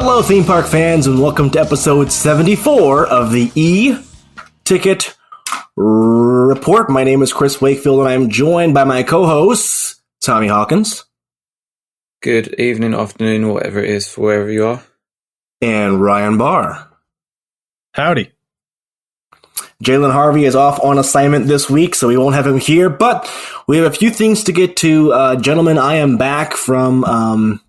Hello, theme park fans, and welcome to episode 74 of the E-Ticket Report. My name is Chris Wakefield, and I am joined by my co-hosts, Tommy Hawkins. Good evening, afternoon, whatever it is for wherever you are. And Ryan Barr. Howdy. Jalen Harvey is off on assignment this week, so we won't have him here, but we have a few things to get to. Gentlemen, I am back from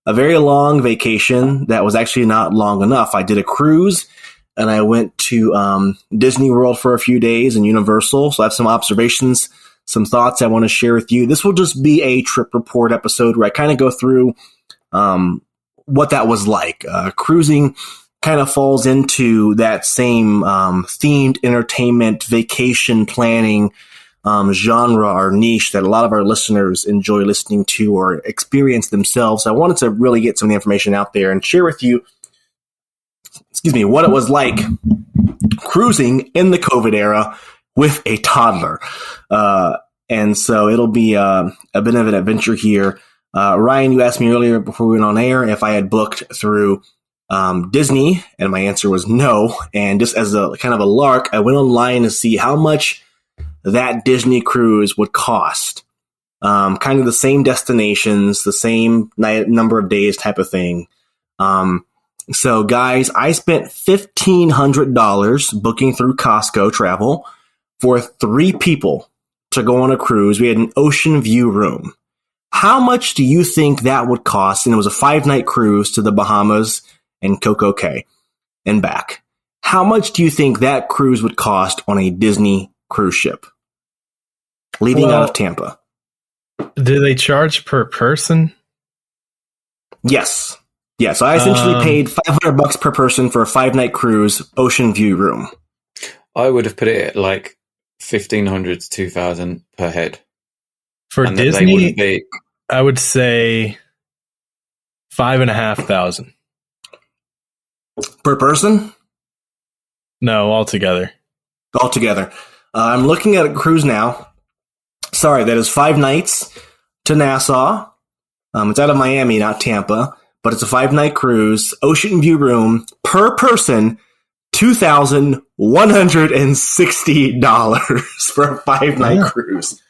a very long vacation that was actually not long enough. I did a cruise, and I went to Disney World for a few days and Universal, so I have some observations, some thoughts I want to share with you. This will just be a trip report episode where I kind of go through what that was like. Cruising kind of falls into that same themed entertainment, vacation planning genre or niche that a lot of our listeners enjoy listening to or experience themselves. I wanted to really get some of the information out there and share with you, what it was like cruising in the COVID era with a toddler. And so it'll be a bit of an adventure here. Ryan, you asked me earlier before we went on air if I had booked through Disney, and my answer was no. And just as a kind of a lark, I went online to see how much that Disney cruise would cost. Kind of the same destinations, the same number of days type of thing. So guys, I spent $1,500 booking through Costco Travel for 3 people to go on a cruise. We had an ocean view room. How much do you think that would cost? And it was a 5-night cruise to the Bahamas and Coco Cay and back. How much do you think that cruise would cost on a Disney cruise ship leaving out of Tampa? Do they charge per person? Yes. Yeah, so I essentially paid $500 per person for a 5-night cruise ocean view room. I would have put it at like $1,500 to $2,000 per head. For And Disney, I would say $5,500. Per person? No, altogether. Altogether. I'm looking at a cruise now. Sorry, that is 5 nights to Nassau. It's out of Miami, not Tampa, but it's a 5-night cruise, ocean view room, per person, $2,160 for a 5-night cruise.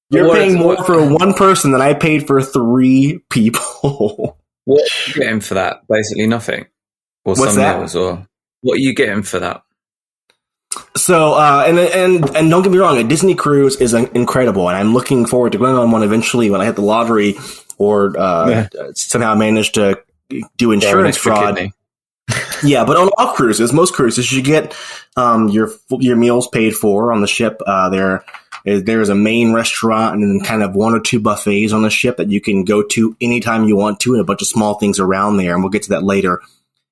You're paying more for one person than I paid for 3 people. What are you getting for that? Basically nothing. Or What's some that? meals, or what are you getting for that? So, and don't get me wrong, a Disney cruise is incredible, and I'm looking forward to going on one eventually when I hit the lottery or somehow manage to do insurance fraud. Kidney. Yeah, but on all cruises, most cruises, you get your meals paid for on the ship. There's a main restaurant and then kind of 1 or 2 buffets on the ship that you can go to anytime you want to, and a bunch of small things around there, and we'll get to that later.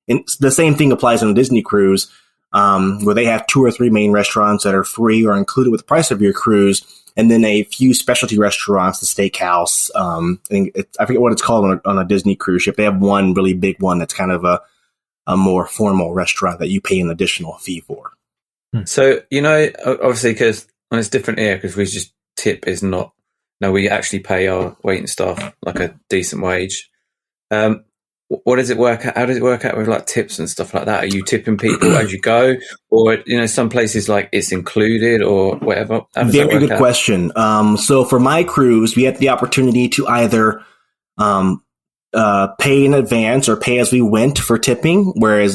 And the same thing applies on a Disney cruise, where they have 2 or 3 main restaurants that are free or included with the price of your cruise, and then a few specialty restaurants, the steakhouse. I forget what it's called on a Disney cruise ship. They have one really big one that's kind of a more formal restaurant that you pay an additional fee for. So, obviously, because it's different here, because we just tip is not, no, we actually pay our waiting staff like a decent wage. What does it work out? How does it work out with like tips and stuff like that? Are you tipping people as you go, or some places like it's included or whatever? Very good question. So for my cruise, we had the opportunity to either pay in advance or pay as we went for tipping. Whereas,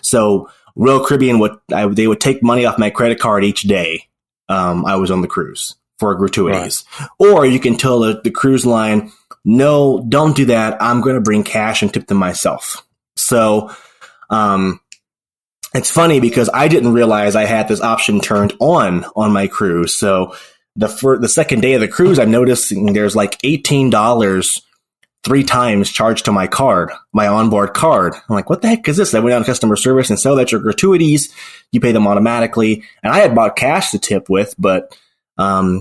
so Royal Caribbean they would take money off my credit card each day I was on the cruise for gratuities, right. Or you can tell the cruise line, no, don't do that. I'm going to bring cash and tip them myself. So, it's funny because I didn't realize I had this option turned on my cruise. So the second day of the cruise, I'm noticing there's like $18 3 times charged to my card, my onboard card. I'm like, what the heck is this? I went down to customer service and said, that's your gratuities. You pay them automatically. And I had bought cash to tip with, but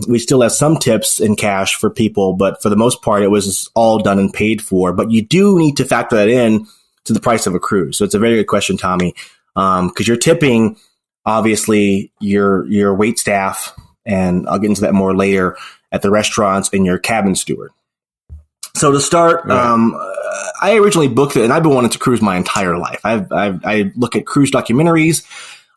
we still have some tips in cash for people, but for the most part, it was all done and paid for. But you do need to factor that in to the price of a cruise. So it's a very good question, Tommy, because you're tipping, obviously, your wait staff, and I'll get into that more later, at the restaurants, and your cabin steward. So to start, Right. I originally booked it, and I've been wanting to cruise my entire life. I look at cruise documentaries.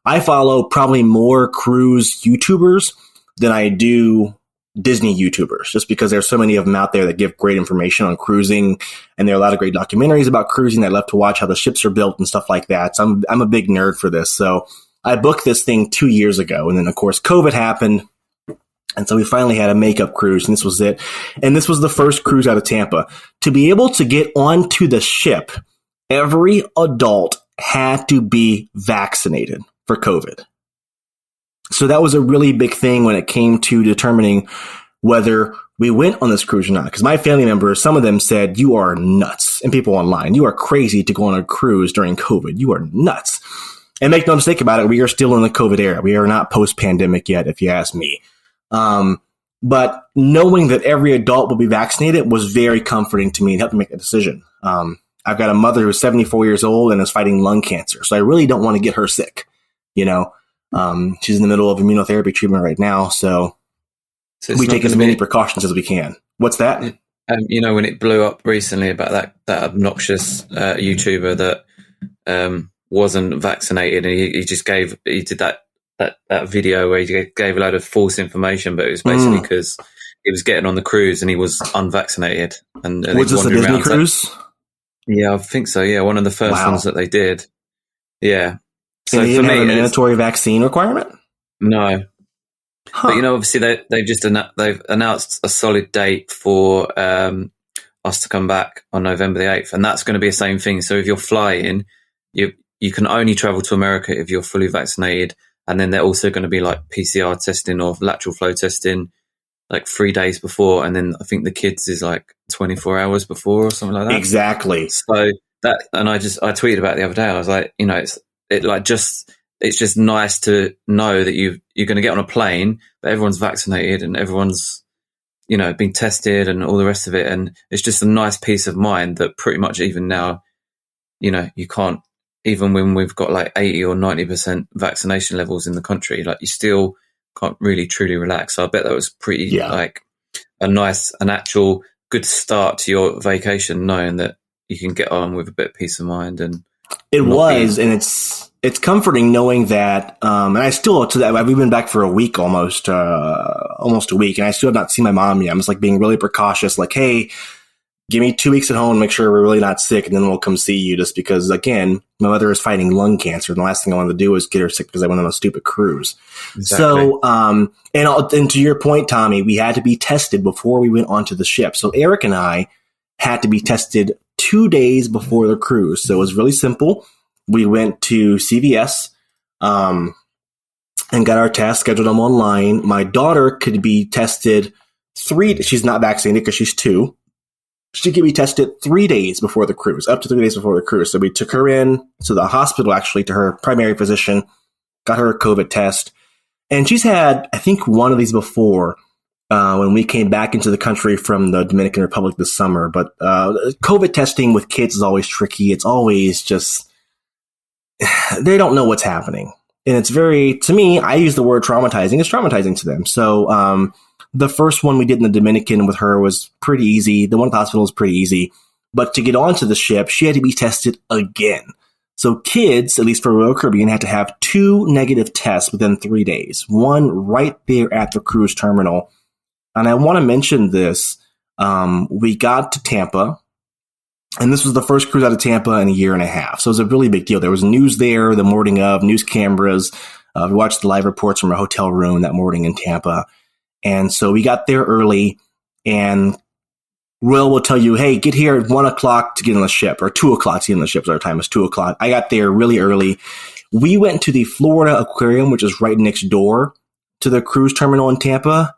I follow probably more cruise YouTubers than I do Disney YouTubers, just because there's so many of them out there that give great information on cruising, and there are a lot of great documentaries about cruising that I love to watch how the ships are built and stuff like that. So I'm a big nerd for this. So I booked this thing 2 years ago, and then of course COVID happened. And so we finally had a makeup cruise, and this was it. And this was the first cruise out of Tampa. To be able to get onto the ship, every adult had to be vaccinated for COVID. So that was a really big thing when it came to determining whether we went on this cruise or not. Because my family members, some of them said, "You are nuts." And people online, "You are crazy to go on a cruise during COVID. You are nuts." And make no mistake about it, we are still in the COVID era. We are not post-pandemic yet, if you ask me. But knowing that every adult will be vaccinated was very comforting to me and helped me make a decision. I've got a mother who's 74 years old and is fighting lung cancer. So I really don't want to get her sick. You know, she's in the middle of immunotherapy treatment right now. So So it's we not take as gonna many be- precautions as we can. What's that? You know, when it blew up recently about that obnoxious YouTuber that wasn't vaccinated, and he did that video where he gave a load of false information, but it was basically because he was getting on the cruise and he was unvaccinated. And Was this a wandering Disney around. cruise? Yeah, I think so. Yeah, one of the first Wow. ones that they did. Yeah. So And they for didn't have a me, mandatory vaccine requirement? no. Huh. But you know, obviously they've announced a solid date for us to come back on November the 8th, and that's going to be the same thing. So if you're flying, you can only travel to America if you're fully vaccinated, and then they're also going to be like PCR testing or lateral flow testing like 3 days before, and then I think the kids is like 24 hours before or something like that. Exactly. So that, and I tweeted about it the other day. I was like, you know, it's just nice to know that you're going to get on a plane, but everyone's vaccinated and everyone's, you know, been tested and all the rest of it. And it's just a nice peace of mind that pretty much even now, you know, you can't, even when we've got like 80 or 90% vaccination levels in the country, like you still can't really truly relax. So I bet that was pretty like an actual good start to your vacation, knowing that you can get on with a bit of peace of mind. And it was, and it's comforting knowing that, and I still, to that, we've been back for a week almost a week, and I still have not seen my mom yet. I'm just like being really precautious, like, hey, give me 2 weeks at home, make sure we're really not sick, and then we'll come see you, just because, again, my mother is fighting lung cancer, and the last thing I wanted to do was get her sick because I went on a stupid cruise. Exactly. So, and to your point, Tommy, we had to be tested before we went onto the ship. So Eric and I had to be tested 2 days before the cruise. So it was really simple. We went to CVS and got our test, scheduled them online. My daughter could be tested she's not vaccinated because she's 2. She could be tested 3 days before the cruise, up to 3 days before the cruise. So we took her in to the hospital, actually, to her primary physician, got her a COVID test. And she's had, I think, one of these before when we came back into the country from the Dominican Republic this summer. But COVID testing with kids is always tricky. It's always just, they don't know what's happening. And it's very, to me, I use the word traumatizing. It's traumatizing to them. So the first one we did in the Dominican with her was pretty easy. The one at the hospital was pretty easy. But to get onto the ship, she had to be tested again. So kids, at least for Royal Caribbean, had to have 2 negative tests within 3 days. One right there at the cruise terminal. And I want to mention this. We got to Tampa, and this was the first cruise out of Tampa in a year and a half. So it was a really big deal. There was news there the morning of, news cameras. We watched the live reports from our hotel room that morning in Tampa. And so we got there early, and Royal will tell you, hey, get here at 1 o'clock to get on the ship, or 2 o'clock to get on the ship. Our time was 2 o'clock. I got there really early. We went to the Florida Aquarium, which is right next door to the cruise terminal in Tampa.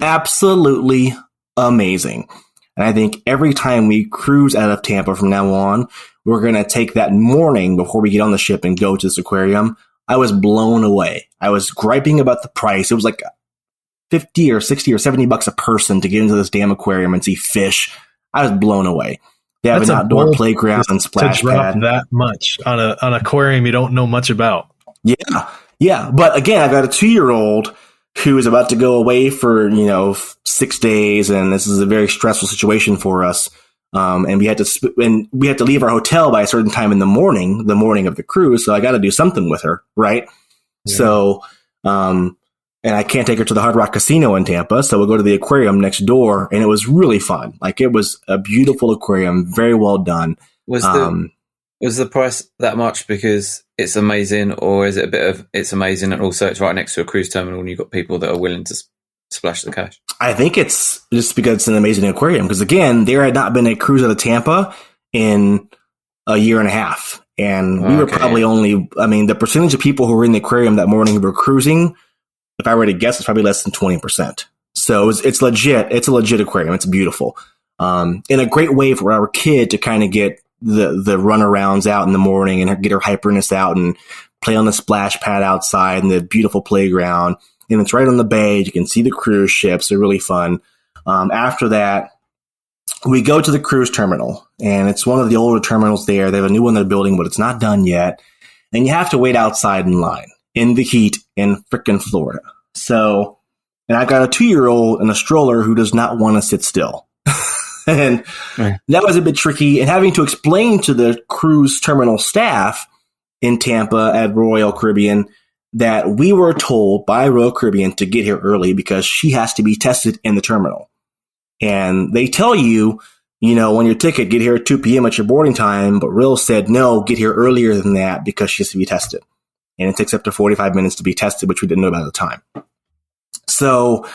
Absolutely amazing. And I think every time we cruise out of Tampa from now on, we're going to take that morning before we get on the ship and go to this aquarium. I was blown away. I was griping about the price. It was like 50 or 60 or 70 bucks a person to get into this damn aquarium and see fish. I was blown away. They have That's an a outdoor bold playground and splash to drop pad. that much on an aquarium you don't know much about. Yeah. But again, I've got a 2-year-old who is about to go away for, 6 days. And this is a very stressful situation for us. And we had to leave our hotel by a certain time in the morning of the cruise. So I got to do something with her. Right. Yeah. So, and I can't take her to the Hard Rock Casino in Tampa. So we'll go to the aquarium next door. And it was really fun. Like, it was a beautiful aquarium, very well done. Was the price that much because it's amazing, or is it a bit of it's amazing and also it's right next to a cruise terminal and you've got people that are willing to splash the cash? I think it's just because it's an amazing aquarium. Because again, there had not been a cruise out of Tampa in a year and a half. And we were probably the percentage of people who were in the aquarium that morning who were cruising, if I were to guess, it's probably less than 20%. So it's legit. It's a legit aquarium. It's beautiful. And a great way for our kid to kind of get the runarounds out in the morning and get her hyperness out and play on the splash pad outside and the beautiful playground. And it's right on the bay. You can see the cruise ships. They're really fun. After that, we go to the cruise terminal, and it's one of the older terminals there. They have a new one they're building, but it's not done yet. And you have to wait outside in line in the heat in frickin' Florida. So, and I've got a 2-year-old in a stroller who does not want to sit still. And that was a bit tricky. And having to explain to the cruise terminal staff in Tampa at Royal Caribbean that we were told by Royal Caribbean to get here early because she has to be tested in the terminal. And they tell you, on your ticket, get here at 2 p.m. at your boarding time. But Royal said, no, get here earlier than that because she has to be tested. And it takes up to 45 minutes to be tested, which we didn't know about at the time. So,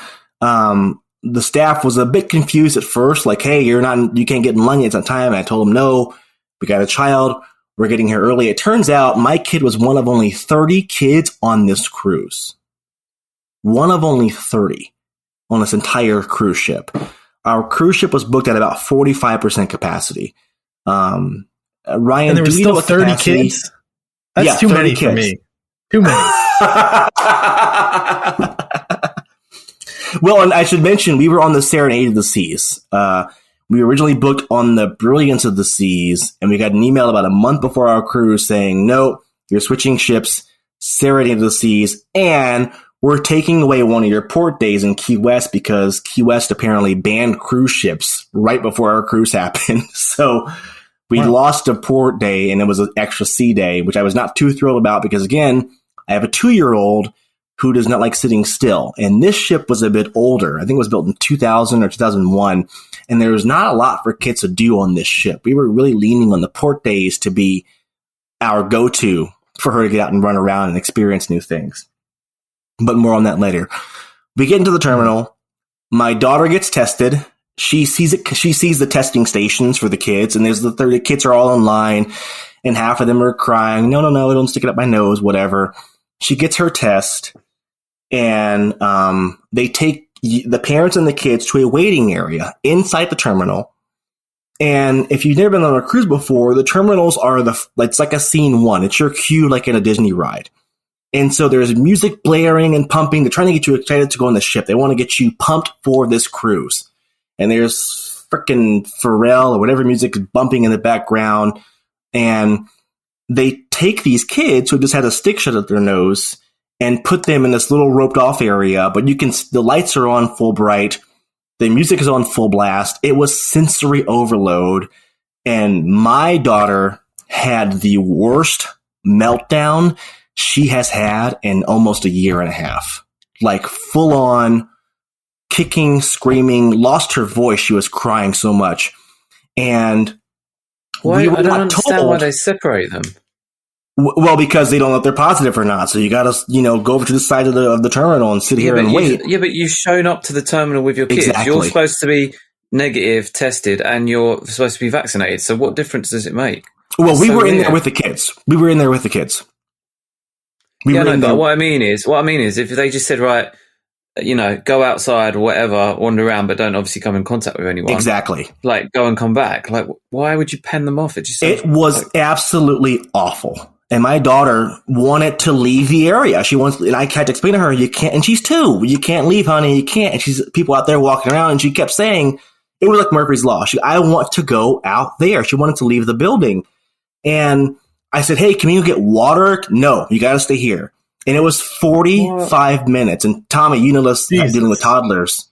the staff was a bit confused at first, like, hey, you can't get in line, it's on time. And I told them, no, we got a child. We're getting here early. It turns out my kid was one of only 30 kids on this cruise. One of only 30 on this entire cruise ship. Our cruise ship was booked at about 45% capacity. Ryan, and there was still 30 kids? That's too many kids for me. Too many. Well, and I should mention, we were on the Serenade of the Seas. We originally booked on the Brilliance of the Seas, and we got an email about a month before our cruise saying, no, you're switching ships, Serenade of the Seas, and we're taking away one of your port days in Key West because Key West apparently banned cruise ships right before our cruise happened. So we lost a port day, and it was an extra sea day, which I was not too thrilled about because, again, I have a 2-year-old who does not like sitting still. And this ship was a bit older. I think it was built in 2000 or 2001. And there was not a lot for kids to do on this ship. We were really leaning on the port days to be our go-to for her to get out and run around and experience new things. But more on that later. We get into the terminal. My daughter gets tested. She sees it. She sees the testing stations for the kids. And the kids are all in line. And half of them are crying. No, don't stick it up my nose, whatever. She gets her test. And they take the parents and the kids to a waiting area inside the terminal. And if you've never been on a cruise before, the terminals are it's like a scene one. It's your cue, like in a Disney ride. And so there's music blaring and pumping. They're trying to get you excited to go on the ship. They want to get you pumped for this cruise. And there's frickin' Pharrell or whatever music is bumping in the background. And they take these kids who just had a stick shut at their nose and put them in this little roped off area, but the lights are on full bright. The music is on full blast. It was sensory overload. And my daughter had the worst meltdown she has had in almost a year and a half. Like full on kicking, screaming, lost her voice. She was crying so much. And I don't understand why they separate them. Well, because they don't know if they're positive or not. So you got to, go over to the side of the terminal and sit here and wait. Yeah, but you've shown up to the terminal with your kids. Exactly. You're supposed to be negative, tested, and you're supposed to be vaccinated. So what difference does it make? Well, we were in there with the kids. But what I mean is, if they just said, right, go outside or whatever, wander around, but don't obviously come in contact with anyone. Exactly. Like, go and come back. Like, why would you pen them off? It was absolutely awful. And my daughter wanted to leave the area. And I had to explain to her, you can't, and she's 2, you can't leave, honey, you can't. And she's people out there walking around, and she kept saying, it was like Murphy's Law. I want to go out there. She wanted to leave the building. And I said, hey, can you get water? No, you got to stay here. And it was 45 minutes. And Tommy, you know this, dealing with toddlers.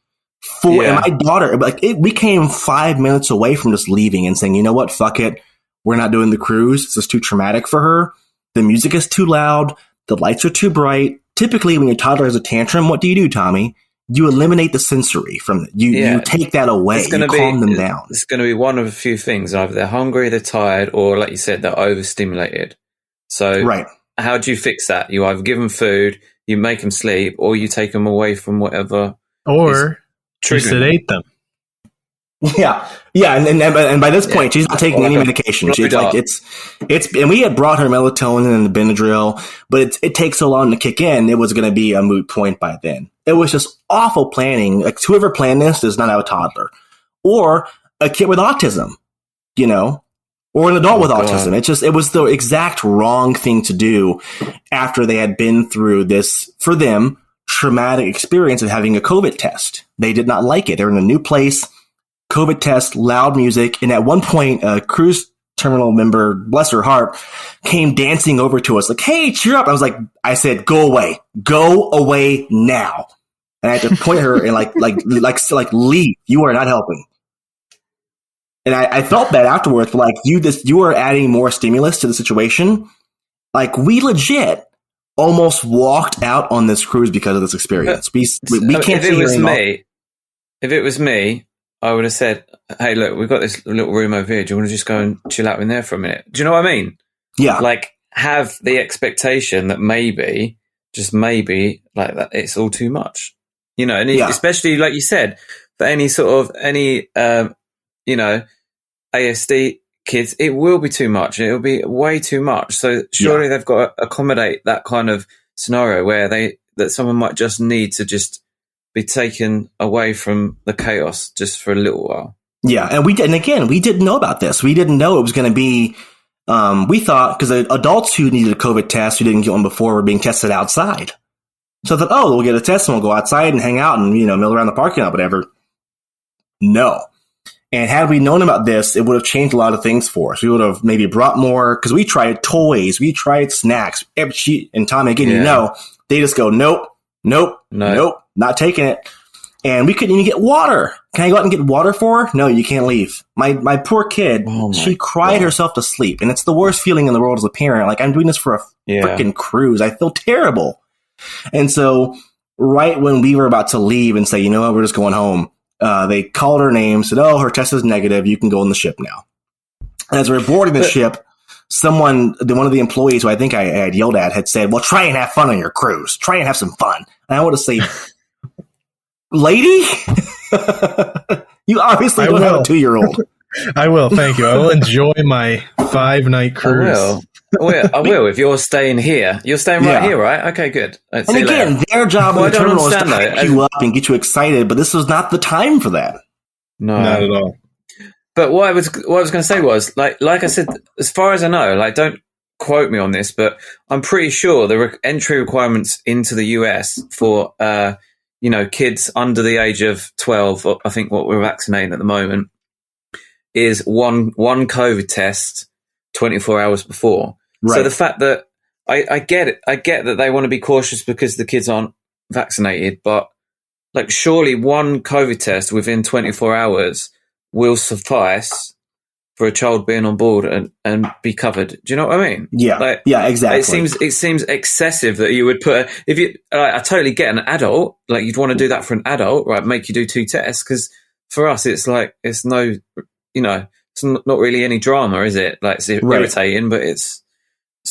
And my daughter, we came 5 minutes away from just leaving and saying, you know what, fuck it. We're not doing the cruise. It's just too traumatic for her. The music is too loud. The lights are too bright. Typically, when your toddler has a tantrum, what do, Tommy? You eliminate the sensory from it. You take that away. You calm them down. It's going to be one of a few things. Either they're hungry, they're tired, or like you said, they're overstimulated. So how do you fix that? You either give them food, you make them sleep, or you take them away from whatever. Or you sedate them. Yeah, and by this point, she's not taking any medication. She's like, and we had brought her melatonin and the Benadryl, but it takes so long to kick in. It was going to be a moot point by then. It was just awful planning. Like, whoever planned this does not have a toddler or a kid with autism, or an adult with autism. It was the exact wrong thing to do after they had been through this, for them, traumatic experience of having a COVID test. They did not like it. They're in a new place. COVID test, loud music, and at one point, a cruise terminal member, bless her heart, came dancing over to us like, "Hey, cheer up!" I said, "Go away now!" And I had to point her and like leave. You are not helping. And I felt bad afterwards, but you are adding more stimulus to the situation. Like, we legit almost walked out on this cruise because of this experience. We can't. If it was me, I would have said, "Hey, look, we've got this little room over here. Do you want to just go and chill out in there for a minute?" Do you know what I mean? Yeah. Like, have the expectation that maybe, just maybe, like that, it's all too much. And especially, like you said, for any ASD kids, it will be too much. It'll be way too much. So surely they've got to accommodate that kind of scenario where that someone might just need to just be taken away from the chaos just for a little while. Yeah, and we didn't know about this. We didn't know it was going to be. We thought, because adults who needed a COVID test who didn't get one before were being tested outside. So I thought, we'll get a test and we'll go outside and hang out and mill around the parking lot, whatever. No. And had we known about this, it would have changed a lot of things for us. We would have maybe brought more, because we tried toys, we tried snacks. And Tommy, again, they just go, nope, not taking it. And we couldn't even get water. Can I go out and get water for her? No, you can't leave. My poor kid, she cried herself to sleep. And it's the worst feeling in the world as a parent. Like, I'm doing this for a freaking cruise. I feel terrible. And so right when we were about to leave and say, you know what, we're just going home, they called her name, said, her test is negative. You can go on the ship now. And as we were boarding the ship, one of the employees who I think I had yelled at had said, well, try and have fun on your cruise. Try and have some fun. And I want to say, lady, you obviously don't have a 2-year-old. I will. Thank you. I will enjoy my 5-night cruise. I will. If you're staying here, you're staying right here, right? Okay, good. And again, their job in the terminal is to hype you up and get you excited, but this was not the time for that. No, not at all. But what I was going to say was, like I said, as far as I know, don't quote me on this, but I'm pretty sure the entry requirements into the US for kids under the age of 12, I think what we're vaccinating at the moment, is one COVID test 24 hours before. Right. So the fact that I get it, I get that they want to be cautious because the kids aren't vaccinated, but surely one COVID test within 24 hours will suffice for a child being on board and be covered. Do you know what I mean? Yeah, exactly. It seems excessive that you would put, if you, I totally get an adult, you'd want to do that for an adult, right? Make you do 2 tests, because for us, it's it's no, it's not really any drama, is it? It's irritating, but it's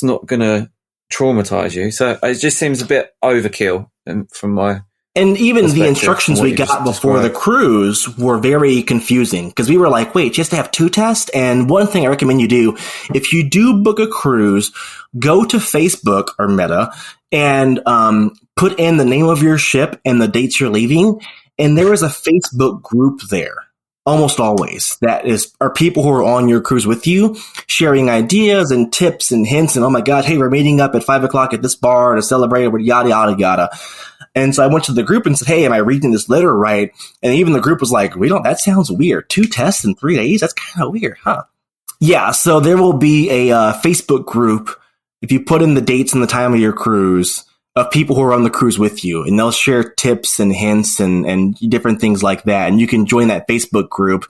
not going to traumatize you. So it just seems a bit overkill from my. And even the instructions we got before the cruise were very confusing, because we were like, wait, just to have 2 tests? And one thing I recommend you do, if you do book a cruise, go to Facebook or Meta and put in the name of your ship and the dates you're leaving. And there is a Facebook group there. Almost always. That are people who are on your cruise with you, sharing ideas and tips and hints and, oh my God, hey, we're meeting up at 5:00 at this bar to celebrate, yada, yada, yada. And so I went to the group and said, hey, am I reading this letter right? And even the group was like, that sounds weird. 2 tests in 3 days? That's kind of weird, huh? Yeah, so there will be a Facebook group. If you put in the dates and the time of your cruise, of people who are on the cruise with you, and they'll share tips and hints and different things like that. And you can join that Facebook group.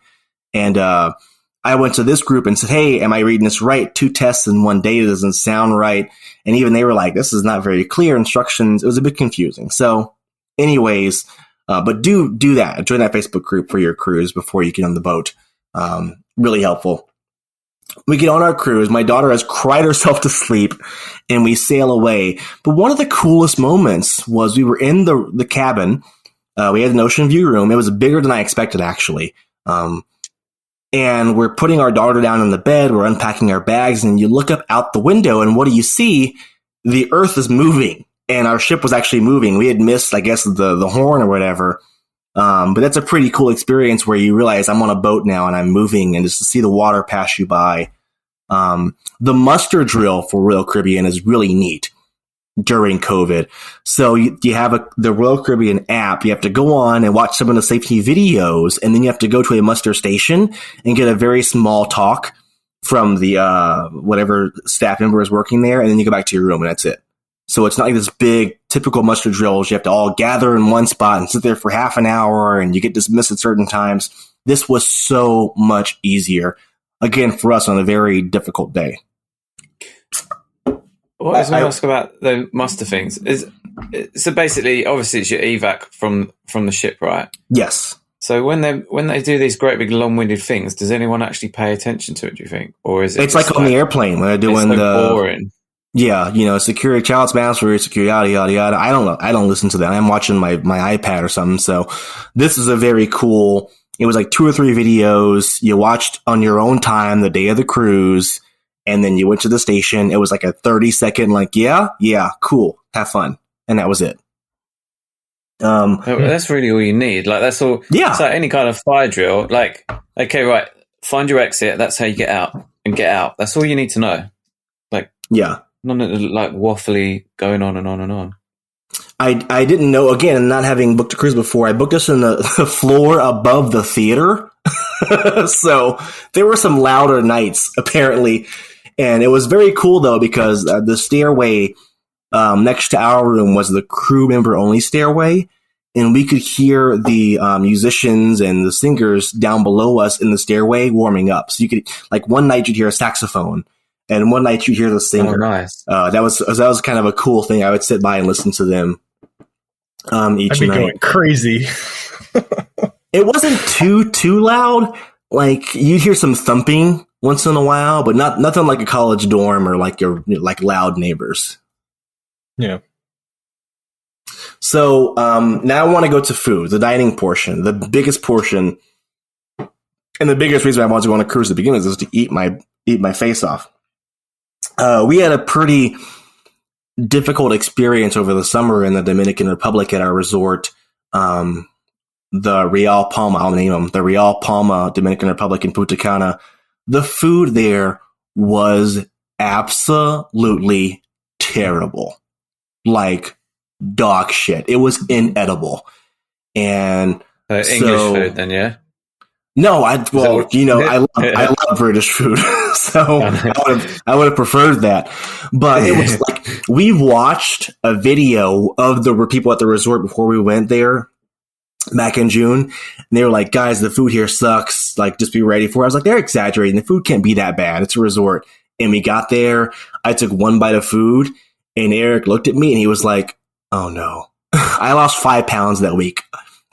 And I went to this group and said, hey, am I reading this right? 2 tests in 1 day doesn't sound right. And even they were like, this is not very clear instructions. It was a bit confusing. So anyways, but do that. Join that Facebook group for your cruise before you get on the boat. Really helpful. We get on our cruise. My daughter has cried herself to sleep, and we sail away. But one of the coolest moments was we were in the cabin. We had an ocean view room. It was bigger than I expected, actually. And we're putting our daughter down in the bed. We're unpacking our bags, and you look up out the window, and what do you see? The earth is moving, and our ship was actually moving. We had missed, I guess, the horn or whatever. But that's a pretty cool experience where you realize I'm on a boat now and I'm moving, and just to see the water pass you by. The muster drill for Royal Caribbean is really neat during COVID. So you have the Royal Caribbean app. You have to go on and watch some of the safety videos, and then you have to go to a muster station and get a very small talk from the whatever staff member is working there, and then you go back to your room, and that's it. So it's not like this big typical muster drills. You have to all gather in one spot and sit there for half an hour, and you get dismissed at certain times. This was so much easier, again, for us on a very difficult day. What I was going to ask about the muster things is, so basically, obviously, it's your evac from the ship, right? Yes. So when they do these great big long-winded things, does anyone actually pay attention to it? Do you think, or is it? It's like on the airplane when they're doing the boring. Yeah, security, child's master, security, yada, yada, yada. I don't know. I don't listen to that. I'm watching my iPad or something. So this is a very cool, it was like 2 or 3 videos you watched on your own time the day of the cruise, and then you went to the station. It was like a 30-second, like, yeah, cool, have fun. And that was it. That's really all you need. Like, that's all. Yeah. It's like any kind of fire drill. Like, okay, right, find your exit. That's how you get out. And get out. That's all you need to know. Like, yeah. None of the like waffly going on and on and on. I didn't know, again, not having booked a cruise before, I booked us in the floor above the theater. So there were some louder nights, apparently. And it was very cool, though, because the stairway next to our room was the crew member only stairway. And we could hear the musicians and the singers down below us in the stairway warming up. So you could, like, one night you'd hear a saxophone, and one night you hear the singer. Oh, nice. That was kind of a cool thing. I would sit by and listen to them each I'd be night. going crazy. It wasn't too loud. Like, you'd hear some thumping once in a while, but nothing like a college dorm or like your loud neighbors. Yeah. So now I want to go to food, the dining portion, the biggest portion, and the biggest reason I wanted to go on a cruise to begin with is to eat my face off. We had a pretty difficult experience over the summer in the Dominican Republic at our resort, the Real Palma, I'll name them, the Real Palma Dominican Republic in Punta Cana. The food there was absolutely terrible. Like dog shit. It was inedible. And English food then, yeah? No, I love British food, so I would have preferred that. But it was like, we watched a video of the people at the resort before we went there back in June, and they were like, "Guys, the food here sucks. Like, just be ready for it." I was like, "They're exaggerating. The food can't be that bad. It's a resort." And we got there. I took one bite of food, and Eric looked at me, and he was like, "Oh no, I lost 5 pounds that week."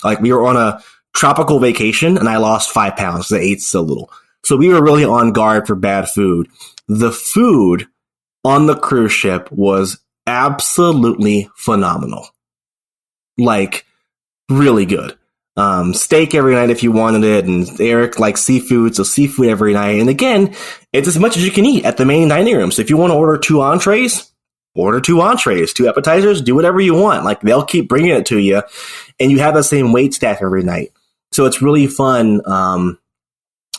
Like, we were on a tropical vacation, and I lost 5 pounds because I ate so little. So we were really on guard for bad food. The food on the cruise ship was absolutely phenomenal. Like, really good. Steak every night if you wanted it, and Eric likes seafood, so seafood every night. And again, it's as much as you can eat at the main dining room. So if you want to order 2 entrees, order 2 entrees, 2 appetizers, do whatever you want. Like, they'll keep bringing it to you, and you have the same wait staff every night. So it's really fun.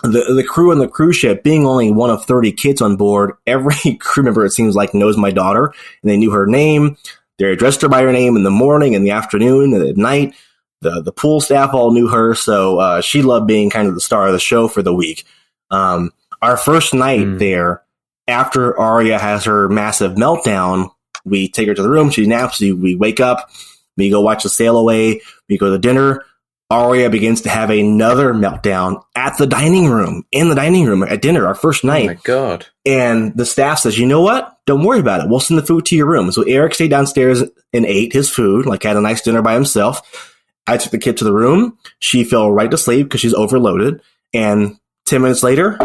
The crew on the cruise ship, being only one of 30 kids on board, every crew member, it seems like, knows my daughter, and they knew her name. They addressed her by her name in the morning, in the afternoon, and at night. The pool staff all knew her, so she loved being kind of the star of the show for the week. Our first night there, after Aria has her massive meltdown, We take her to the room. She naps. We wake up. We go watch the sail away. We go to dinner. Aria begins to have another meltdown at the dining room, at dinner, our first night. Oh my God. And the staff says, you know what? Don't worry about it. We'll send the food to your room. So Eric stayed downstairs and ate his food, like had a nice dinner by himself. I took the kid to the room. She fell right to sleep because she's overloaded. And 10 minutes later,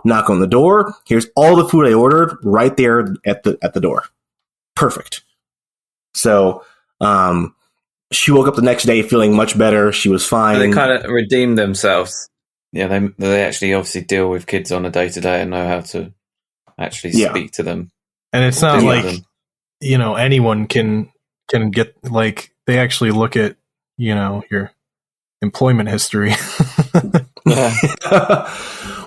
knock on the door. Here's all the food I ordered right there at the door. Perfect. So, she woke up the next day feeling much better. She was fine. They kind of redeemed themselves. Yeah, they actually obviously deal with kids on a day-to-day and know how to actually speak to them. And it's not like, anyone can get, like, they actually look at, your employment history. Yeah.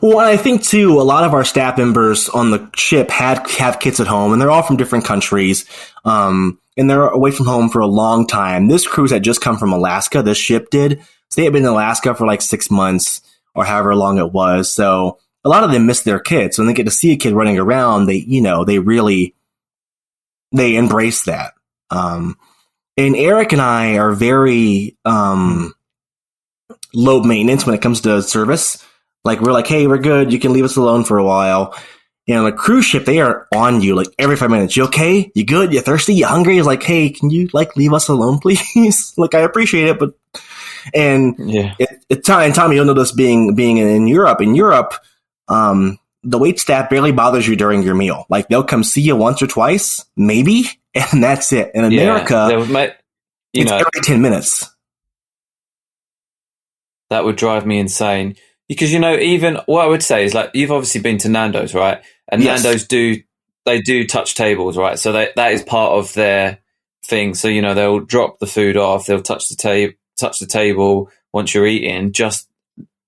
Well, I think, too, a lot of our staff members on the ship have kids at home, and they're all from different countries. And they're away from home for a long time. This cruise had just come from Alaska. This ship did. So they had been in Alaska for like 6 months or however long it was. So a lot of them miss their kids. When they get to see a kid running around, they embrace that. And Eric and I are very low maintenance when it comes to service. Like, we're like, hey, we're good. You can leave us alone for a while. On a cruise ship, they are on you like every 5 minutes. You okay? You good? You thirsty? You hungry? It's like, hey, can you leave us alone, please? Like, I appreciate it, but and Tommy, you'll know this being in Europe. In Europe, the wait staff barely bothers you during your meal. Like, they'll come see you once or twice, maybe, and that's it. In America, it's every 10 minutes. That would drive me insane. Because, even what I would say is, like, you've obviously been to Nando's, right? And yes. Nando's do touch tables, right? So that is part of their thing. So, they'll drop the food off, they'll touch the table once you're eating,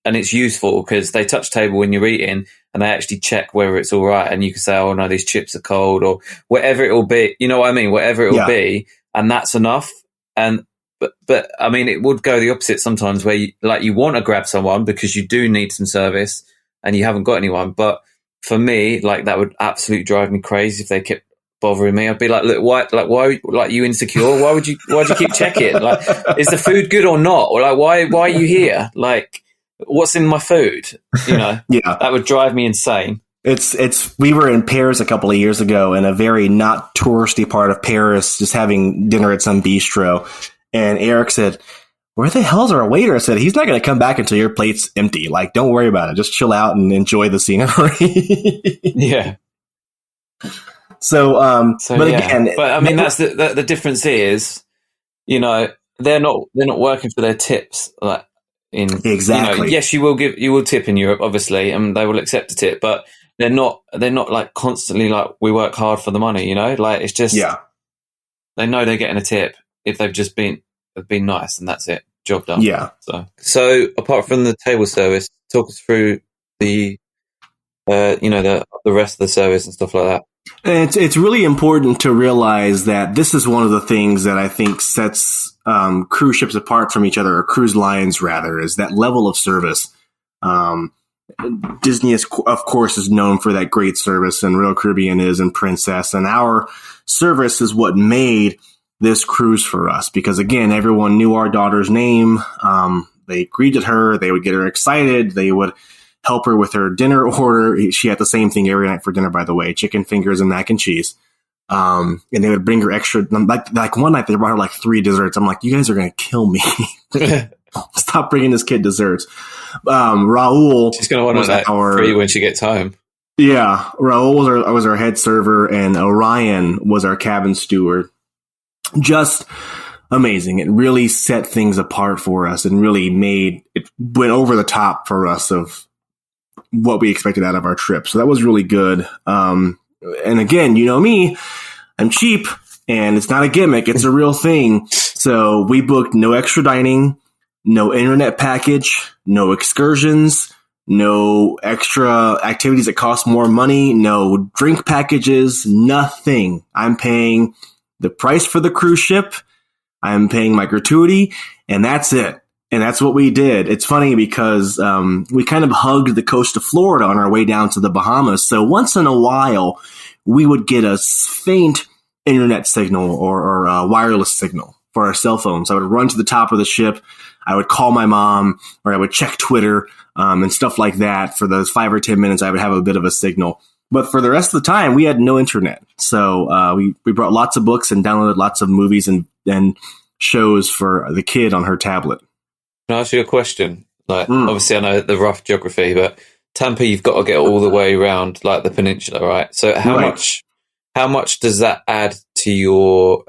and it's useful because they touch the table when you're eating and they actually check whether it's all right. And you can say, oh no, these chips are cold, or whatever it will be. You know what I mean? Whatever it will be. And that's enough. But I mean, it would go the opposite sometimes where you want to grab someone because you do need some service and you haven't got anyone. But for me, like, that would absolutely drive me crazy if they kept bothering me. I'd be like, look, why, you insecure? Why'd you keep checking? Like, is the food good or not? Or like, why are you here? Like, what's in my food? That would drive me insane. We were in Paris a couple of years ago in a very not touristy part of Paris, just having dinner at some bistro. And Eric said, where the hell's our waiter? I said, he's not going to come back until your plate's empty. Like, don't worry about it. Just chill out and enjoy the scenery. Yeah. So again, but I mean, that's the difference is, they're not working for their tips. Like, exactly. Yes, you will tip in Europe, obviously, and they will accept a tip, but they're not like constantly like, we work hard for the money, like, it's just, they know they're getting a tip if they've just been nice, and that's it, job done. Yeah. So apart from the table service, talk us through the the rest of the service and stuff like that. And it's really important to realize that this is one of the things that I think sets cruise ships apart from each other, or cruise lines rather, is that level of service. Disney is, of course, is known for that great service, and Royal Caribbean is, and Princess, and our service is what made this cruise for us, because again, everyone knew our daughter's name. They greeted her. They would get her excited. They would help her with her dinner order. She had the same thing every night for dinner, by the way, chicken fingers and mac and cheese. And they would bring her extra, like one night they brought her like 3 desserts. I'm like, you guys are going to kill me. Stop bringing this kid desserts. Raul. She's going to want that free when she gets home. Yeah. Raul was our head server, and Orion was our cabin steward. Just amazing. It really set things apart for us and really went over the top for us of what we expected out of our trip. So that was really good. And again, you know me, I'm cheap, and it's not a gimmick. It's a real thing. So we booked no extra dining, no internet package, no excursions, no extra activities that cost more money, no drink packages, nothing. I'm paying the price for the cruise ship. I'm paying my gratuity, and that's it. And that's what we did. It's funny because we kind of hugged the coast of Florida on our way down to the Bahamas. So once in a while, we would get a faint internet signal or wireless signal for our cell phones. I would run to the top of the ship. I would call my mom, or I would check Twitter and stuff like that. For those 5 or 10 minutes, I would have a bit of a signal. But for the rest of the time, we had no internet. So we brought lots of books and downloaded lots of movies and shows for the kid on her tablet. Can I ask you a question? Like, obviously, I know the rough geography, but Tampa, you've got to get all the way around like the peninsula, right? So how much does that add to your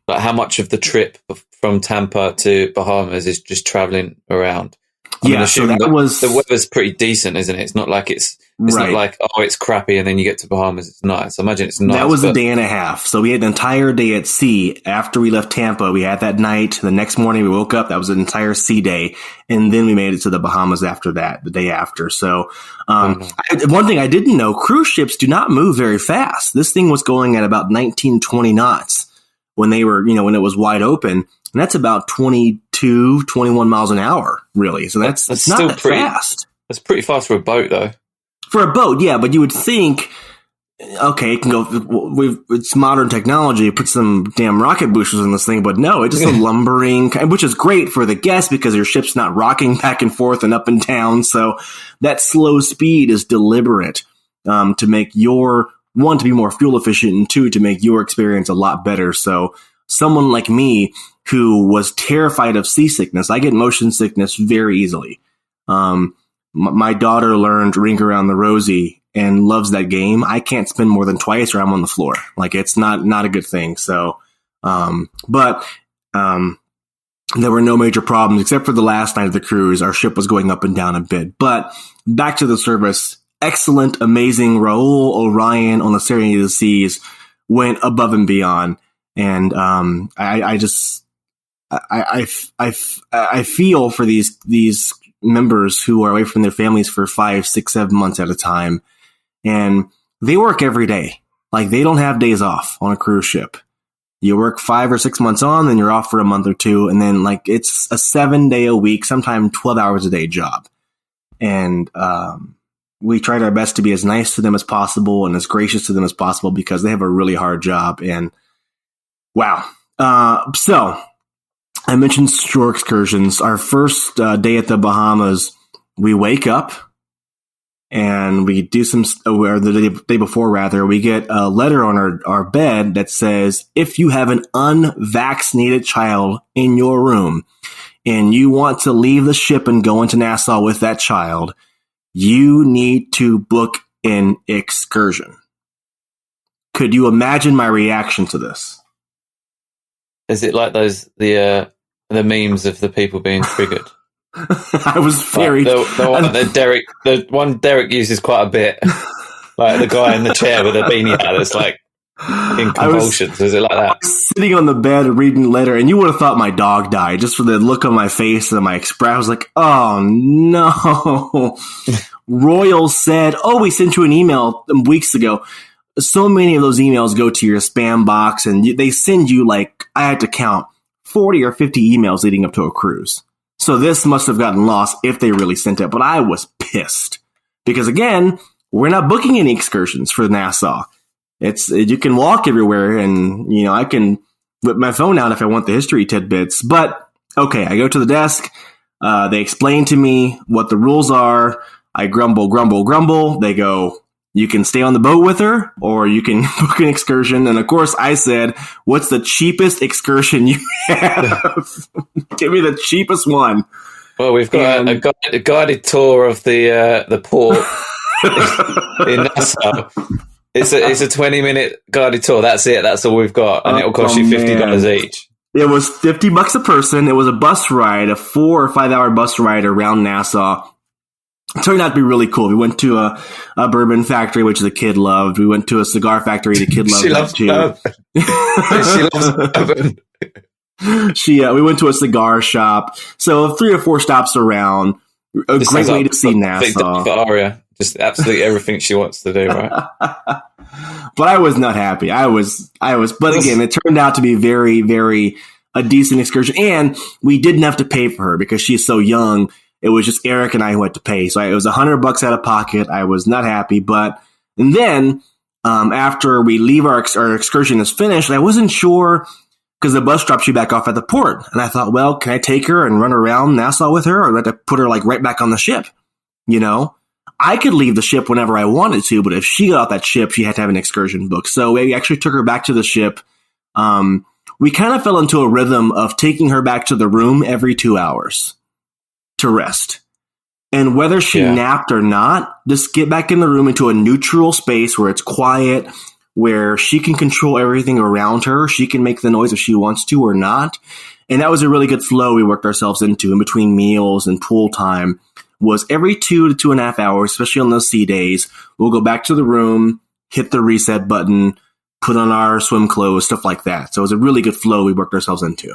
like how much of the trip from Tampa to Bahamas is just traveling around? So that was the weather's pretty decent, isn't it? It's not like it's not like, oh, it's crappy and then you get to Bahamas, it's nice. I imagine it's nice. That was a day and a half. So we had an entire day at sea. After we left Tampa, we had that night. The next morning we woke up. That was an entire sea day. And then we made it to the Bahamas after that, the day after. So one thing I didn't know, cruise ships do not move very fast. This thing was going at about 19, 20 knots when they were, when it was wide open. And that's about 22, 21 miles an hour, really. So that's not still that fast. That's pretty fast for a boat, though. For a boat, yeah, but you would think, okay, it can go. It's modern technology. Put some damn rocket boosters in this thing, but no, it's just a lumbering, which is great for the guests because your ship's not rocking back and forth and up and down. So that slow speed is deliberate to make to be more fuel efficient, and two, to make your experience a lot better. So someone like me who was terrified of seasickness, I get motion sickness very easily. My daughter learned Ring Around the Rosie and loves that game. I can't spend more than twice or I'm on the floor. Like, it's not a good thing. So, but there were no major problems except for the last night of the cruise. Our ship was going up and down a bit, but back to the service. Excellent, amazing. Raul Orion on the Serenity of the Seas went above and beyond. And, I feel for these members who are away from their families for 5, 6, 7 months at a time. And they work every day. Like, they don't have days off on a cruise ship. You work 5 or 6 months on, then you're off for a month or two. And then like it's a 7-day a week, sometimes 12 hours a day job. And, we tried our best to be as nice to them as possible and as gracious to them as possible because they have a really hard job. And wow. So I mentioned shore excursions. Our first day at the Bahamas, we wake up and we do or the day before rather, we get a letter on our bed that says, if you have an unvaccinated child in your room and you want to leave the ship and go into Nassau with that child, you need to book an excursion. Could you imagine my reaction to this? Is it like the memes of the people being triggered? I was very the one Derek uses quite a bit, like the guy in the chair with a beanie hat that's like in convulsions. Is it like that? I was sitting on the bed reading the letter, and you would have thought my dog died just for the look on my face and my expression. I was like, "Oh no!" Royal said, "Oh, we sent you an email weeks ago." So many of those emails go to your spam box, and they send you like, I had to count 40 or 50 emails leading up to a cruise. So this must have gotten lost if they really sent it. But I was pissed because, again, we're not booking any excursions for Nassau. You can walk everywhere, and I can whip my phone out if I want the history tidbits. But okay, I go to the desk. They explain to me what the rules are. I grumble. They go, you can stay on the boat with her, or you can book an excursion. And of course, I said, what's the cheapest excursion you have? Give me the cheapest one. Well, we've got a guided tour of the port in Nassau. It's a 20-minute guided tour. That's it. That's all we've got. And it'll cost you $50 each. It was $50 a person. It was a bus ride, a 4 or 5 hour bus ride around Nassau. It turned out to be really cool. We went to a bourbon factory, which the kid loved. We went to a cigar factory. The kid loved that too. She loves bourbon. We went to a cigar shop. So 3 or 4 stops around. A great way to see Nassau. For Aria. Just absolutely everything she wants to do, right? But I was not happy. I was. But again, it turned out to be very, very a decent excursion. And we didn't have to pay for her because she's so young. It was just Eric and I who had to pay. So it was $100 out of pocket. I was not happy. And then after we leave our excursion is finished, I wasn't sure because the bus drops you back off at the port. And I thought, well, can I take her and run around Nassau with her, or do I have to put her like right back on the ship? You know, I could leave the ship whenever I wanted to, but if she got off that ship, she had to have an excursion booked. So we actually took her back to the ship. We kind of fell into a rhythm of taking her back to the room every 2 hours to rest. And whether she napped or not, just get back in the room into a neutral space where it's quiet, where she can control everything around her. She can make the noise if she wants to or not. And that was a really good flow we worked ourselves into in between meals and pool time. Was every 2 to 2.5 hours, especially on those sea days, we'll go back to the room, hit the reset button, put on our swim clothes, stuff like that. So it was a really good flow we worked ourselves into.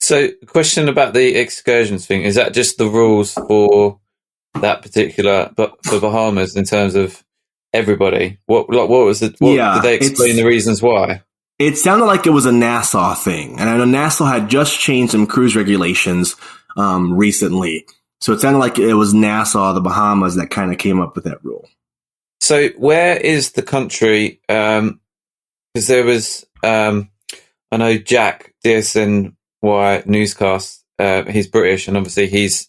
So, question about the excursions thing. Is that just the rules for that particular, but for Bahamas in terms of everybody? What was it? Did they explain the reasons why? It sounded like it was a Nassau thing. And I know Nassau had just changed some cruise regulations recently. So it sounded like it was Nassau, the Bahamas, that kind of came up with that rule. So where is the country? Because there was, I know Jack, DSNY Newscast, he's British, and obviously he's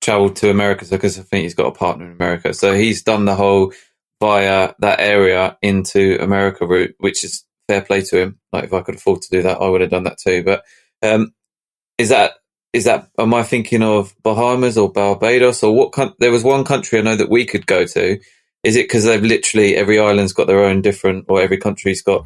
travelled to America because I think he's got a partner in America. So he's done the whole via that area into America route, which is fair play to him. Like, if I could afford to do that, I would have done that too. But is that, am I thinking of Bahamas or Barbados or what? There was one country I know that we could go to. Is it because they've literally, every island's got their own different, or every country's got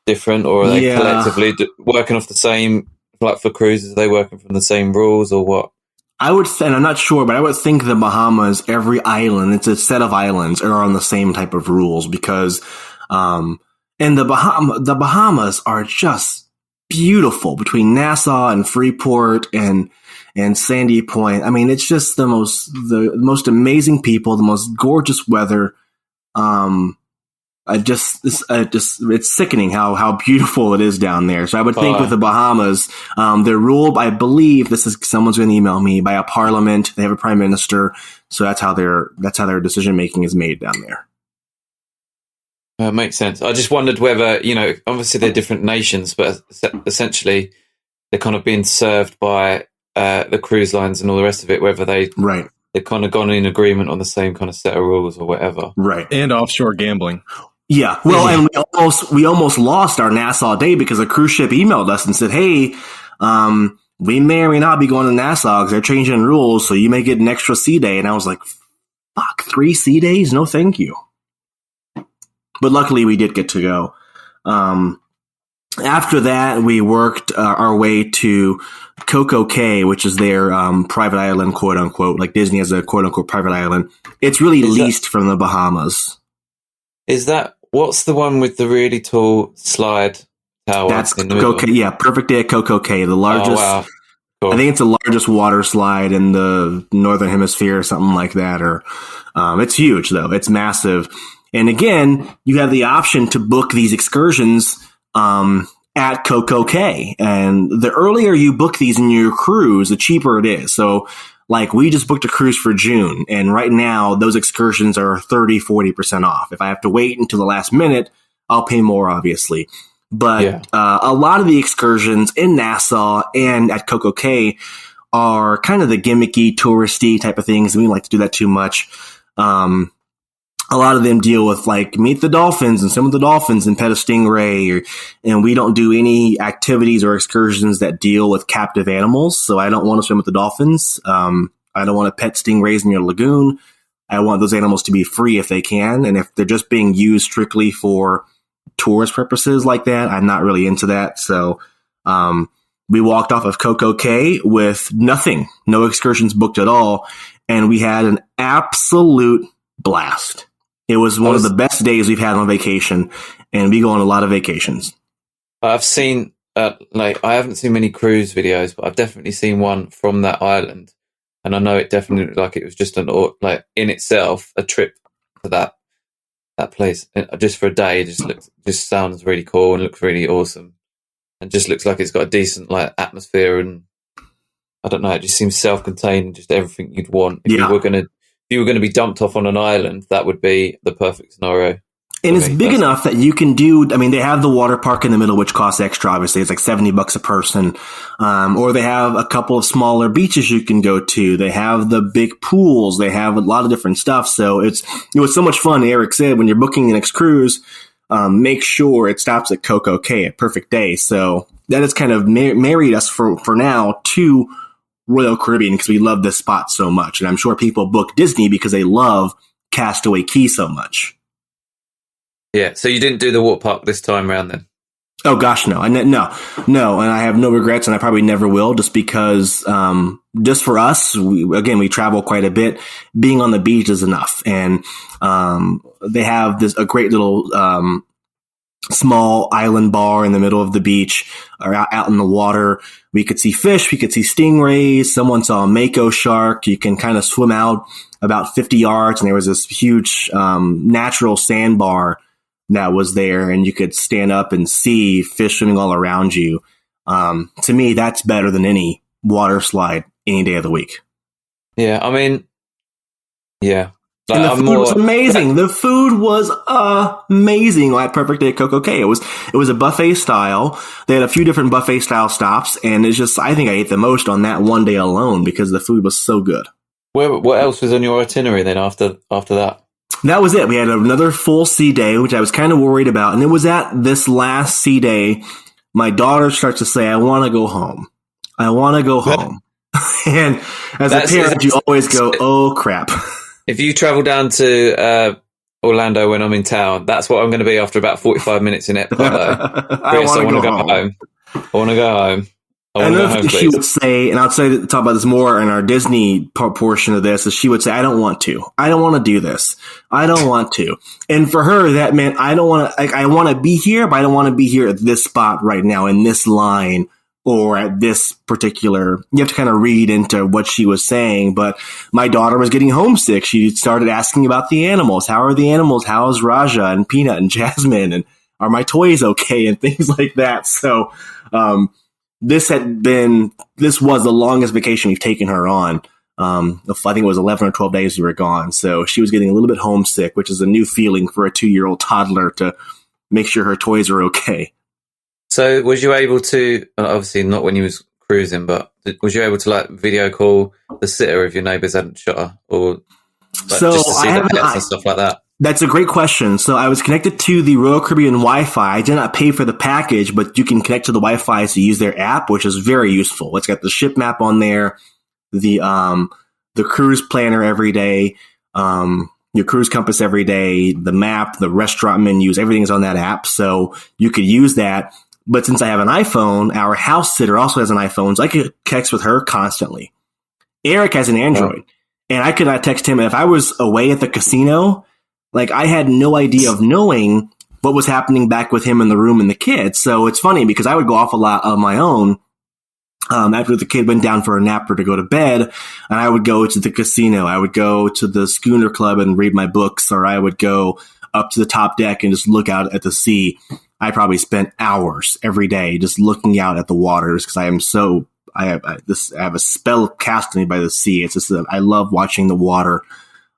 different, or are they collectively working off the same, like for cruises, are they working from the same rules or what? I would, and I'm not sure, but I would think the Bahamas, every island, it's a set of islands, are on the same type of rules because, and the Bahamas are just beautiful between Nassau and Freeport and Sandy Point. I mean, it's just the most amazing people, the most gorgeous weather. It's sickening how beautiful it is down there. So I would think with the Bahamas, they're ruled, I believe, someone's going to email me, by a parliament. They have a prime minister. So that's how their decision making is made down there. Makes sense. I just wondered whether, obviously they're different nations, but essentially they're kind of being served by the cruise lines and all the rest of it, whether they've kind of gone in agreement on the same kind of set of rules or whatever. Right. And offshore gambling. Yeah. Well, and we almost lost our Nassau day because a cruise ship emailed us and said, hey, we may or may not be going to Nassau because they're changing rules, so you may get an extra sea day. And I was like, fuck, 3 sea days? No, thank you. But luckily we did get to go. After that, we worked our way to Coco Cay, which is their private island, quote unquote. Like Disney has a quote unquote private island. It's really leased from the Bahamas. What's the one with the really tall slide tower? That's Coco Cay. Yeah, Perfect Day at Coco Cay, the largest. Oh, wow. Cool. I think it's the largest water slide in the Northern Hemisphere or something like that. Or it's huge though. It's massive. And again, you have the option to book these excursions at Coco Cay. And the earlier you book these in your cruise, the cheaper it is. So like we just booked a cruise for June, and right now those excursions are 30-40% off. If I have to wait until the last minute, I'll pay more, obviously. But a lot of the excursions in Nassau and at Coco Cay are kind of the gimmicky, touristy type of things. We don't like to do that too much. A lot of them deal with like meet the dolphins and swim with the dolphins and pet a stingray, and we don't do any activities or excursions that deal with captive animals. So I don't want to swim with the dolphins. I don't want to pet stingrays in your lagoon. I want those animals to be free if they can. And if they're just being used strictly for tourist purposes like that, I'm not really into that. So, we walked off of Coco Cay with nothing, no excursions booked at all. And we had an absolute blast. It was one of the best days we've had on vacation, and we go on a lot of vacations. I've seen, I haven't seen many cruise videos, but I've definitely seen one from that island, and I know it definitely it was just in itself a trip to that place, and just for a day. Just sounds really cool and looks really awesome, and just looks like it's got a decent atmosphere, and I don't know, it just seems self-contained, just everything you'd want if you were going to be dumped off on an island. That would be the perfect scenario. And it's big enough that you can do, I mean, they have the water park in the middle, which costs extra, obviously. It's like $70 a person. Or they have a couple of smaller beaches you can go to. They have the big pools. They have a lot of different stuff. So it was so much fun. Eric said, when you're booking the next cruise, make sure it stops at Coco Cay at Perfect Day. So that has kind of married us for now to Royal Caribbean because we love this spot so much. And I'm sure people book Disney because they love Castaway Cay so much. Yeah, so you didn't do the water park this time around then? Oh gosh, no, and I have no regrets, and I probably never will, just because, just for us, we travel quite a bit. Being on the beach is enough, and they have a great little small island bar in the middle of the beach, or out in the water. We could see fish, we could see stingrays. Someone saw a mako shark. You can kind of swim out about 50 yards, and there was this huge natural sandbar that was there, and you could stand up and see fish swimming all around you. To me, that's better than any water slide any day of the week. Yeah, I mean, yeah. And the food was amazing. The food was amazing at Perfect Day at Coco Cay. It was a buffet style. They had a few different buffet style stops, and it's just, I think I ate the most on that one day alone because the food was so good. What else was on your itinerary then after that? That was it. We had another full sea day, which I was kind of worried about. And it was at this last sea day, my daughter starts to say, I want to go home. I want to go home. And as a parent, you always go, oh, crap. If you travel down to Orlando when I'm in town, that's what I'm going to be after about 45 minutes in Epcot. I want to go home. I want to go home. Another thing she would say, and I'll talk about this more in our Disney portion of this, is she would say, I don't want to. I don't want to do this. I don't want to. And for her, that meant I don't want to, I want to be here, but I don't want to be here at this spot right now, in this line, or at this particular, you have to kind of read into what she was saying. But my daughter was getting homesick. She started asking about the animals. How are the animals? How's Raja and Peanut and Jasmine? And are my toys okay? And things like that. So, this was the longest vacation we've taken her on. I think it was 11 or 12 days we were gone. So she was getting a little bit homesick, which is a new feeling for a 2-year-old toddler to make sure her toys are okay. So was you able to, obviously not when you was cruising, but was you able to like video call the sitter if your neighbours hadn't shot her, or just to see the pets and stuff like that? That's a great question. So I was connected to the Royal Caribbean Wi-Fi. I did not pay for the package, but you can connect to the Wi-Fi to use their app, which is very useful. It's got the ship map on there, the cruise planner every day, your cruise compass every day, the map, the restaurant menus, everything is on that app. So you could use that. But since I have an iPhone, our house sitter also has an iPhone, so I could text with her constantly. Eric has an Android, and I could not text him. If I was away at the casino, like, I had no idea of knowing what was happening back with him in the room and the kids. So it's funny because I would go off a lot on my own after the kid went down for a nap or to go to bed, and I would go to the casino. I would go to the Schooner Club and read my books, or I would go up to the top deck and just look out at the sea. I probably spent hours every day just looking out at the waters because I have a spell cast on me by the sea. It's just I love watching the water.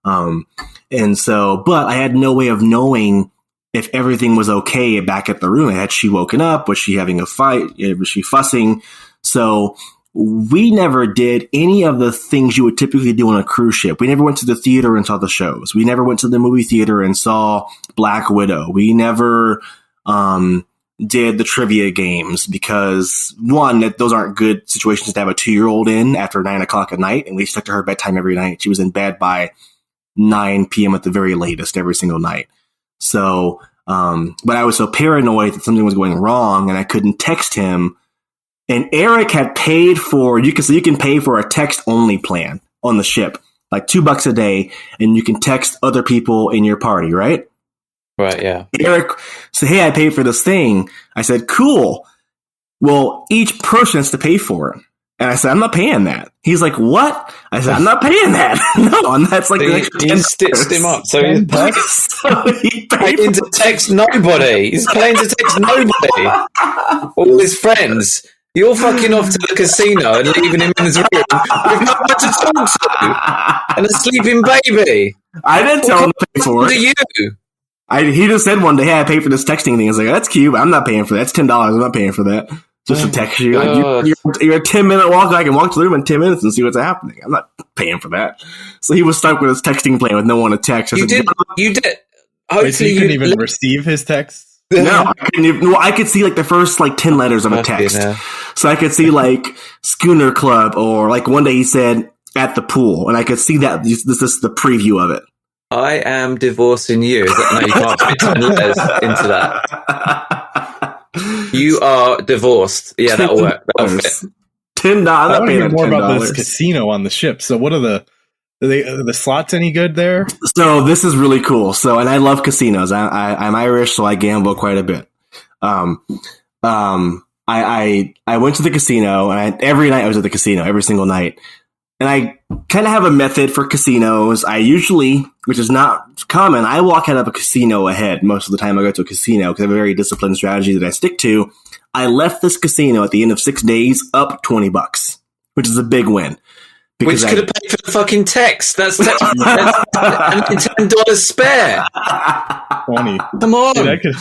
And so, but I had no way of knowing if everything was okay back at the room. Had she woken up? Was she having a fight? Was she fussing? So we never did any of the things you would typically do on a cruise ship. We never went to the theater and saw the shows. We never went to the movie theater and saw Black Widow. We never, did the trivia games because, one, that those aren't good situations to have a 2-year-old in after 9 o'clock at night. And we stuck to her bedtime every night. She was in bed by 9 p.m. at the very latest every single night. So, but I was so paranoid that something was going wrong and I couldn't text him. And Eric had paid for, you can pay for a text only plan on the ship, like $2 a day, and you can text other people in your party, right? Right, yeah. Eric said, hey, I paid for this thing. I said, cool. Well, each person has to pay for it. And I said, I'm not paying that. He's like, what? I said, I'm not paying that. No, and that's like the extra $10. He stitched him up. So he paid to text nobody. He's paying to text nobody. All his friends. You're fucking off to the casino and leaving him in his room with no one to talk to and a sleeping baby. I didn't tell him to pay for it. What do you? He just said one day, "Hey, I paid for this texting thing." I was like, "That's cute. But I'm not paying for that. It's $10. I'm not paying for that." Just to text you. You're a 10-minute walk. I can walk to the room in 10 minutes and see what's happening. I'm not paying for that. So he was stuck with his texting plan with no one to text. You did. Hopefully, so you couldn't even receive his texts. No, I couldn't even. Well, I could see like the first 10 letters of a text. So I could see like Schooner Club, or like one day he said at the pool, and I could see that this is the preview of it. I am divorcing you. No, you can't fit 10 letters into that. You are divorced. Yeah, that'll work. That'll fit. $10. I want to hear more about this casino on the ship. So, what are the slots any good there? So this is really cool. So, and I love casinos. I'm Irish, so I gamble quite a bit. I went to the casino, and every night I was at the casino, every single night. And I kind of have a method for casinos. I usually, which is not common, I walk out of a casino ahead most of the time I go to a casino because I have a very disciplined strategy that I stick to. I left this casino at the end of 6 days up $20, which is a big win. Which could have paid for the fucking text. That's $10 spare. 20. Come on. Dude,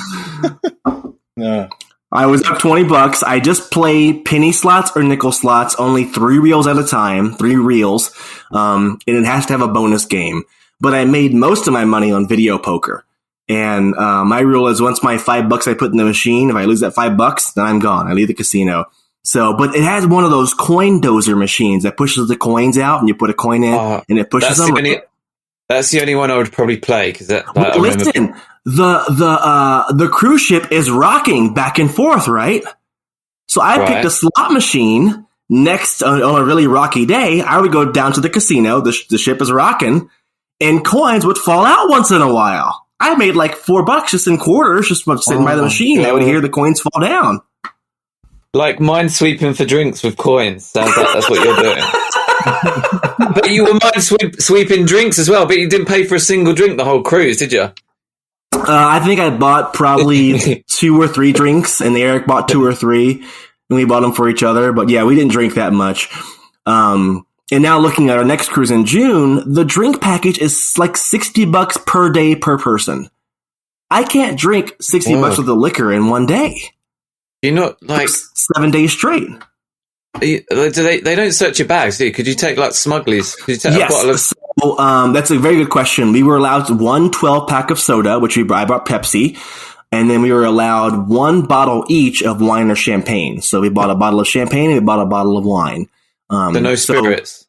no. I was up $20. I just play penny slots or nickel slots, only 3 reels at a time, 3 reels. And it has to have a bonus game. But I made most of my money on video poker. And my rule is once my $5 I put in the machine, if I lose that $5, then I'm gone. I leave the casino. So, but it has one of those coin dozer machines that pushes the coins out, and you put a coin in, and it pushes them. That's the only one I would probably play because that. Listen, the cruise ship is rocking back and forth, right? So I picked a slot machine next on a really rocky day. I would go down to the casino. The ship is rocking, and coins would fall out once in a while. I made like $4 just in quarters, just sitting by the machine. God. I would hear the coins fall down. Like mind sweeping for drinks with coins. Sounds like that's what you're doing. But you were mind sweeping drinks as well, but you didn't pay for a single drink the whole cruise, did you? I think I bought probably 2 or 3 drinks, and Eric bought 2 or 3, and we bought them for each other. But yeah, we didn't drink that much. And now looking at our next cruise in June, the drink package is like $60 per day per person. I can't drink $60 worth of liquor in one day. You're not like 7 days straight. They don't search your bags, do you? Could you take like smugglies? Could you take a bottle of? So, that's a very good question. We were allowed 1 12-pack of soda, which I brought Pepsi, and then we were allowed 1 bottle each of wine or champagne. So we bought a bottle of champagne and we bought a bottle of wine. No spirits.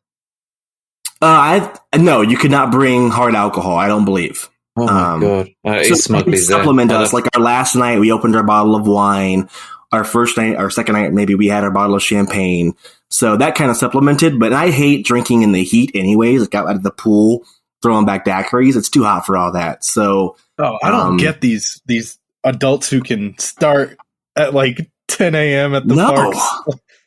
No, you could not bring hard alcohol. I don't believe. Oh my god! So smugglies supplement us. Like our last night, we opened our bottle of wine. Our first night, our second night, maybe we had our bottle of champagne. So that kind of supplemented. But I hate drinking in the heat anyways. Like out of the pool, throwing back daiquiris. It's too hot for all that. So I don't get these adults who can start at like 10 a.m. at the parks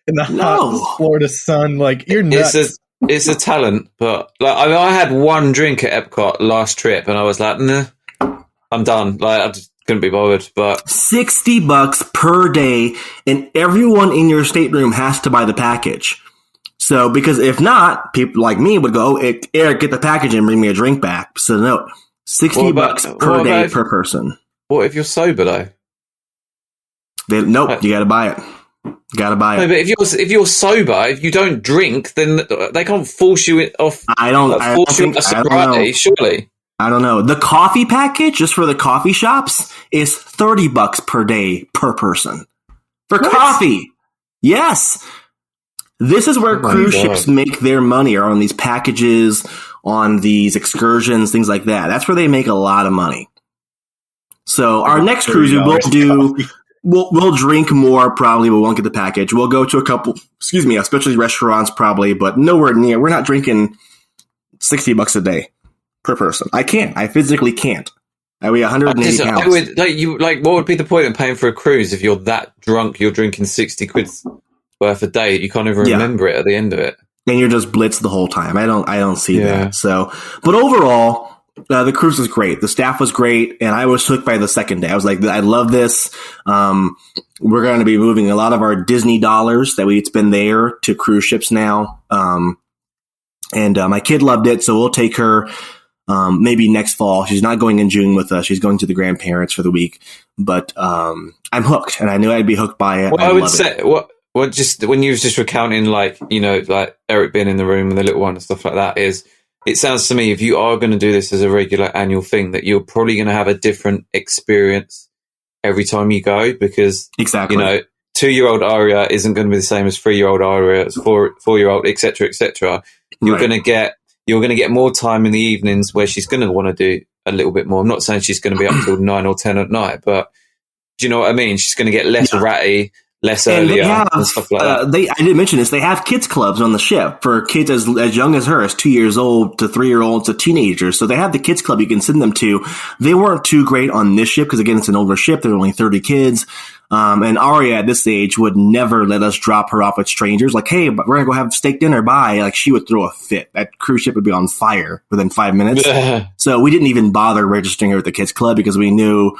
in the hot Florida sun. Like you're nuts. It's a talent, but like I had 1 drink at Epcot last trip, and I was like, nah, I'm done. Like I just couldn't be bothered. But $60 per day, and everyone in your stateroom has to buy the package. So because if not, people like me would go, "Oh, Eric, get the package and bring me a drink back." So no, $60 per day per person. What if you're sober though? Nope, you got to buy it. Gotta buy it. No, but if you're sober, if you don't drink, then they can't force you off. I don't think sobriety, surely. I don't know. The coffee package, just for the coffee shops, is $30 per day per person for coffee. Yes, this is where cruise ships make their money, are on these packages, on these excursions, things like that. That's where they make a lot of money. So our next cruise we will do. We'll drink more, probably. We won't get the package. We'll go to a couple, especially restaurants, probably, but nowhere near. We're not drinking $60 a day per person. I can't. I physically can't. I weigh 180 pounds. What would be the point of paying for a cruise if you're that drunk? You're drinking 60 quid worth a day. You can't even remember it at the end of it, and you're just blitzed the whole time. I don't see that. So, but overall. The cruise was great. The staff was great, and I was hooked by the second day. I was like, I love this. We're going to be moving a lot of our Disney dollars that we'd spend there to cruise ships now. And my kid loved it, so we'll take her Maybe next fall. She's not going in June with us. She's going to the grandparents for the week. But I'm hooked, and I knew I'd be hooked by it. Well, I would say what just when you was just recounting, like, you know, like Eric being in the room with the little one and stuff like that, is it sounds to me, if you are going to do this as a regular annual thing, that you're probably going to have a different experience every time you go, because exactly, you know, 2-year-old Aria isn't going to be the same as 3-year-old Aria, as 4-year-old, etc., etc. You're going to get more time in the evenings where she's going to want to do a little bit more. I'm not saying she's going to be up till 9 or 10 at night, but do you know what I mean? She's going to get less ratty, less earlier, and stuff like that. I didn't mention this. They have kids clubs on the ship for kids as young as her, as 2 years old to 3-year-olds to teenagers. So they have the kids club you can send them to. They weren't too great on this ship because, again, it's an older ship. There were only 30 kids. And Aria at this age would never let us drop her off with strangers. Like, hey, but we're going to go have steak dinner. Bye. Like, she would throw a fit. That cruise ship would be on fire within 5 minutes. So we didn't even bother registering her at the kids club because we knew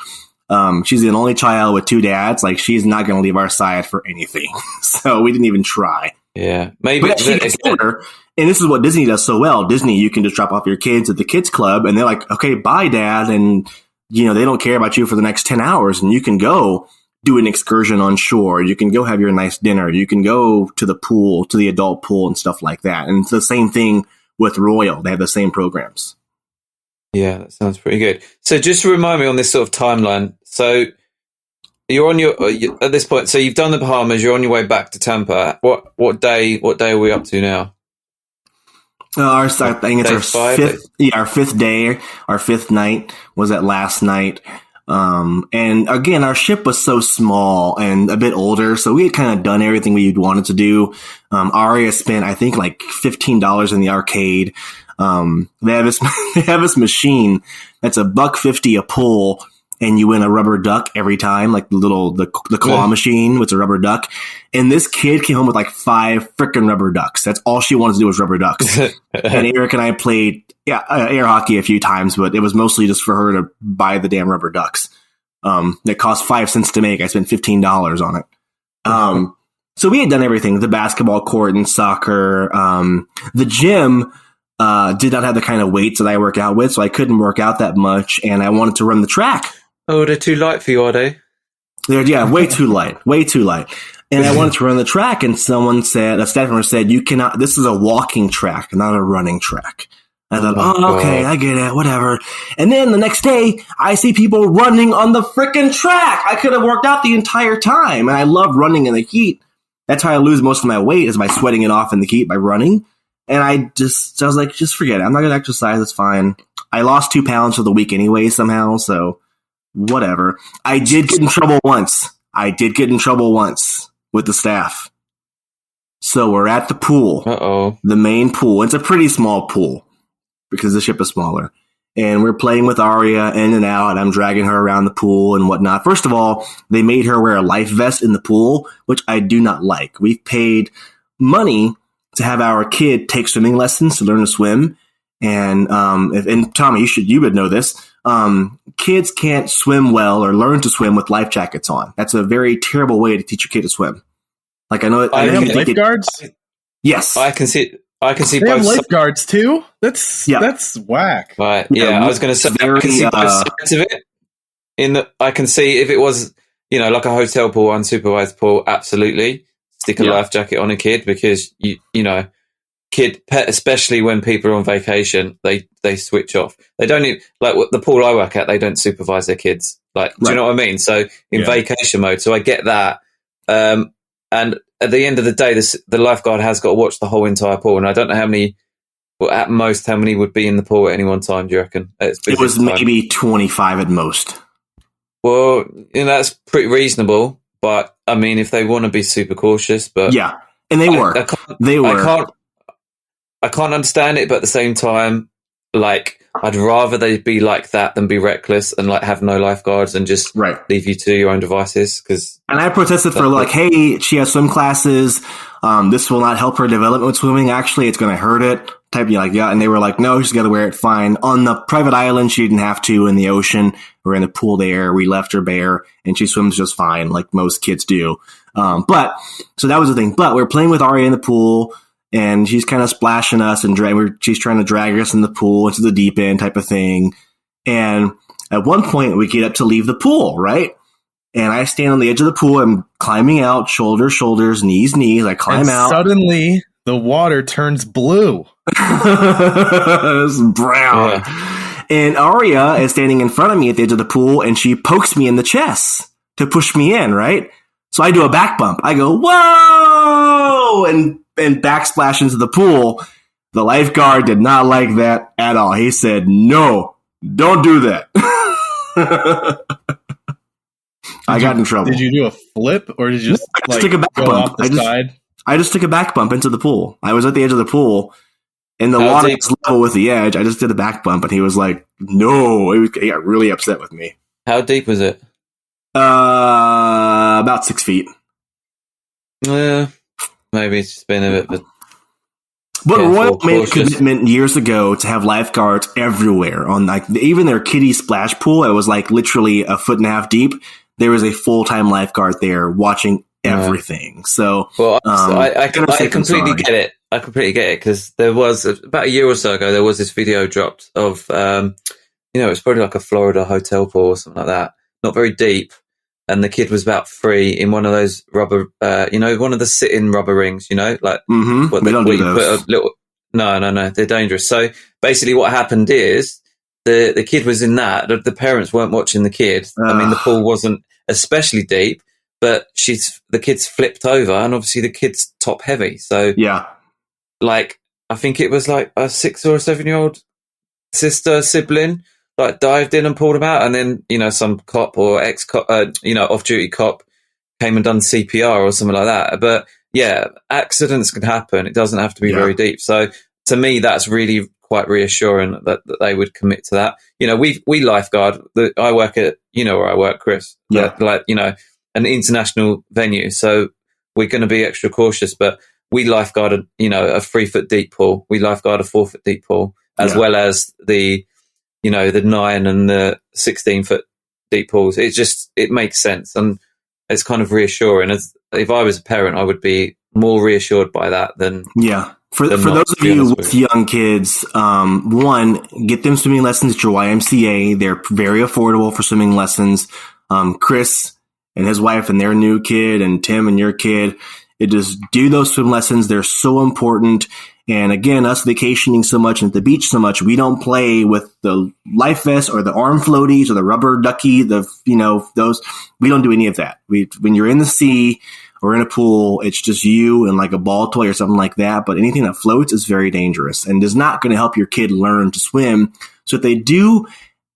she's the only child with 2 dads. Like, she's not going to leave our side for anything. So we didn't even try. Yeah. Maybe. But she gets older, and this is what Disney does so well. Disney, you can just drop off your kids at the kids club, and they're like, okay, bye, Dad. And, you know, they don't care about you for the next 10 hours, and you can go do an excursion on shore. You can go have your nice dinner. You can go to the pool, to the adult pool and stuff like that. And it's the same thing with Royal. They have the same programs. Yeah, that sounds pretty good. So just to remind me on this sort of timeline. So you're on at this point, so you've done the Bahamas, you're on your way back to Tampa. What day are we up to now? I think it's our fifth day, our fifth night was that last night. And again, our ship was so small and a bit older, so we had kind of done everything we wanted to do. Aria spent, I think, like $15 in the arcade. They have this machine that's $1.50 a pull, and you win a rubber duck every time, like the claw machine with a rubber duck. And this kid came home with like 5 freaking rubber ducks. That's all she wanted to do was rubber ducks. And Eric and I played air hockey a few times, but it was mostly just for her to buy the damn rubber ducks. That cost 5 cents to make. I spent $15 on it. So we had done everything: the basketball court and soccer. The gym did not have the kind of weights that I work out with, so I couldn't work out that much, and I wanted to run the track. Oh, they're too light for you, are they? They're way too light. And I wanted to run the track, and someone said, a staff member said, you cannot, this is a walking track, not a running track. I thought, okay, I get it, whatever. And then the next day, I see people running on the frickin' track. I could have worked out the entire time, and I love running in the heat. That's how I lose most of my weight, is by sweating it off in the heat by running. And I was like, just forget it. I'm not going to exercise. It's fine. I lost 2 pounds for the week anyway somehow, so whatever. I did get in trouble once with the staff. So we're at the pool. Uh-oh. The main pool. It's a pretty small pool because the ship is smaller. And we're playing with Aria in and out, and I'm dragging her around the pool and whatnot. First of all, they made her wear a life vest in the pool, which I do not like. We've paid money to have our kid take swimming lessons to learn to swim. And Tommy, you would know this. Kids can't swim well or learn to swim with life jackets on. That's a very terrible way to teach your kid to swim. Like I know you have lifeguards. Yes, I can see. They both have lifeguards too. That's whack. Right? Yeah, I was going to say I can see both sides of it. I can see if it was, you know, like a hotel pool, unsupervised pool. Absolutely, stick a life jacket on a kid, because you know. Especially when people are on vacation, they switch off. They don't even, like the pool I work at, they don't supervise their kids. Like, do you know what I mean? So in vacation mode, so I get that. And at the end of the day, the lifeguard has got to watch the whole entire pool. And I don't know how many, well, at most, how many would be in the pool at any one time, do you reckon? It was maybe 25 at most. Well, you know, that's pretty reasonable. But I mean, if they want to be super cautious, but yeah, and they were. I can't understand it, but at the same time, like, I'd rather they be like that than be reckless and like have no lifeguards and just leave you to your own devices. And I protested for like, hey, she has swim classes. This will not help her development with swimming. Actually, it's going to hurt it. And they were like, no, she's got to wear it fine. On the private island, she didn't have to. In the ocean or in the pool there, we left her bare, and she swims just fine, like most kids do. But so that was the thing. But we were playing with Aria in the pool. and she's kind of splashing us and she's trying to drag us in the pool into the deep end type of thing. And at one point we get up to leave the pool, right? And I stand on the edge of the pool. I'm climbing out, shoulders, knees. I climb out. Suddenly, the water turns blue. It's brown. Yeah. And Aria is standing in front of me at the edge of the pool, and she pokes me in the chest to push me in, right? So I do a back bump. I go, whoa! And backsplash into the pool. The lifeguard did not like that at all. He said, no, don't do that. I got in trouble. Did you do a flip, or did you just took a back go bump. off the side? I just took a back bump into the pool. I was at the edge of the pool, and the water was level with the edge. I just did a back bump, and he was like, no. He got really upset with me. How deep was it? About 6 feet. Maybe it's just been a bit. But Royal made a commitment years ago to have lifeguards everywhere on even their kiddie splash pool. It was like literally a foot and a half deep. There was a full-time lifeguard there watching everything. So, I completely get it. I completely get it, because there was about a year or so ago, there was this video dropped of, it's probably like a Florida hotel pool or something like that, not very deep. And the kid was about 3 in one of those rubber, one of the sit-in rubber rings, like we don't do those. No, they're dangerous. So basically, what happened is the kid was in that. The parents weren't watching the kid. I mean, the pool wasn't especially deep, but the kid's flipped over, and obviously the kid's top heavy. So yeah, like I think it was like a 6 or 7-year-old sibling. Like dived in and pulled him out, and then some cop or ex-cop, off-duty cop came and done CPR or something like that. But yeah, accidents can happen. It doesn't have to be very deep. So to me, that's really quite reassuring that they would commit to that. We lifeguard. I work at where I work, Chris. Yeah, an international venue, so we're going to be extra cautious. But we lifeguard a 3-foot deep pool. We lifeguard a 4-foot deep pool, as well as the 9 and the 16-foot deep pools. It makes sense, and it's kind of reassuring. If I was a parent, I would be more reassured by that than For those of you with young kids, one, get them swimming lessons at your YMCA. They're very affordable for swimming lessons. Chris and his wife and their new kid, and Tim and your kid, just do those swim lessons. They're so important. And again, us vacationing so much and at the beach so much, we don't play with the life vest or the arm floaties or the rubber ducky, those. We don't do any of that. When you're in the sea or in a pool, it's just you and like a ball toy or something like that. But anything that floats is very dangerous and is not going to help your kid learn to swim. So if they do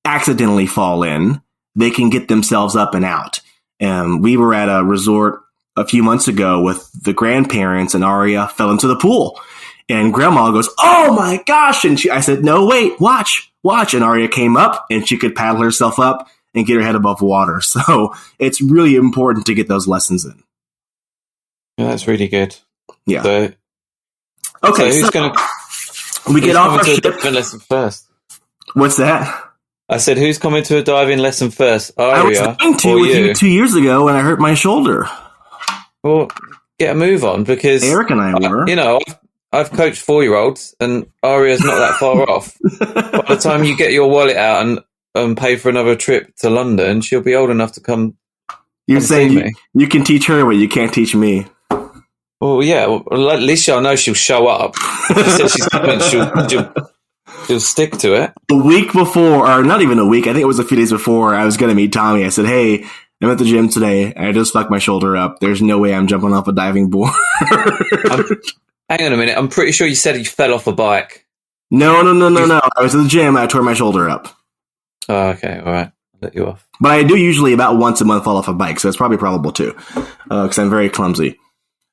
accidentally fall in, they can get themselves up and out. We were at a resort a few months ago with the grandparents, and Aria fell into the pool. And Grandma goes, oh my gosh. And I said, no, wait, watch. And Aria came up, and she could paddle herself up and get her head above water. So it's really important to get those lessons in. Yeah, that's really good. Yeah. So, who's going to... We get off our ship. Diving lesson first? What's that? I said, who's coming to a diving lesson first? Aria, I was going to with you 2 years ago when I hurt my shoulder. Well, get a move on, because... Eric and I were. I've coached 4-year-olds, and Aria's not that far off. By the time you get your wallet out and pay for another trip to London, she'll be old enough to come. You're saying you can teach her, but you can't teach me. Well, yeah. Well, at least I know she'll show up. If she says she's coming, she'll stick to it. The week before, or not even a week, I think it was a few days before, I was going to meet Tommy. I said, hey, I'm at the gym today. I just fucked my shoulder up. There's no way I'm jumping off a diving board. Hang on a minute. I'm pretty sure you said you fell off a bike. No. I was at the gym. I tore my shoulder up. Oh, okay. All right. I'll let you off. But I do usually about once a month fall off a bike, so it's probably probable too, because I'm very clumsy.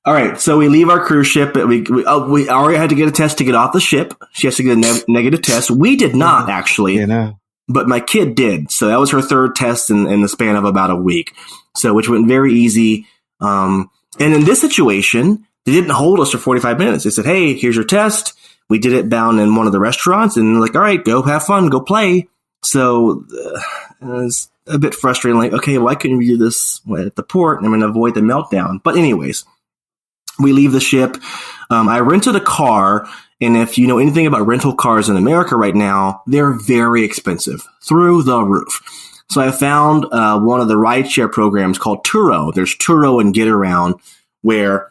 All right, so we leave our cruise ship. Aria had to get a test to get off the ship. She has to get a negative test. We did not, actually. But my kid did. So that was her third test in the span of about a week. So, which went very easy. And in this situation, they didn't hold us for 45 minutes. They said, hey, here's your test. We did it down in one of the restaurants, and they're like, all right, go have fun, go play. So it was a bit frustrating. Like, okay, why couldn't we do this at the port? I'm going to avoid the meltdown. But anyways, we leave the ship. I rented a car, and if you know anything about rental cars in America right now, they're very expensive, through the roof. So I found one of the rideshare programs called Turo. There's Turo and Get Around, where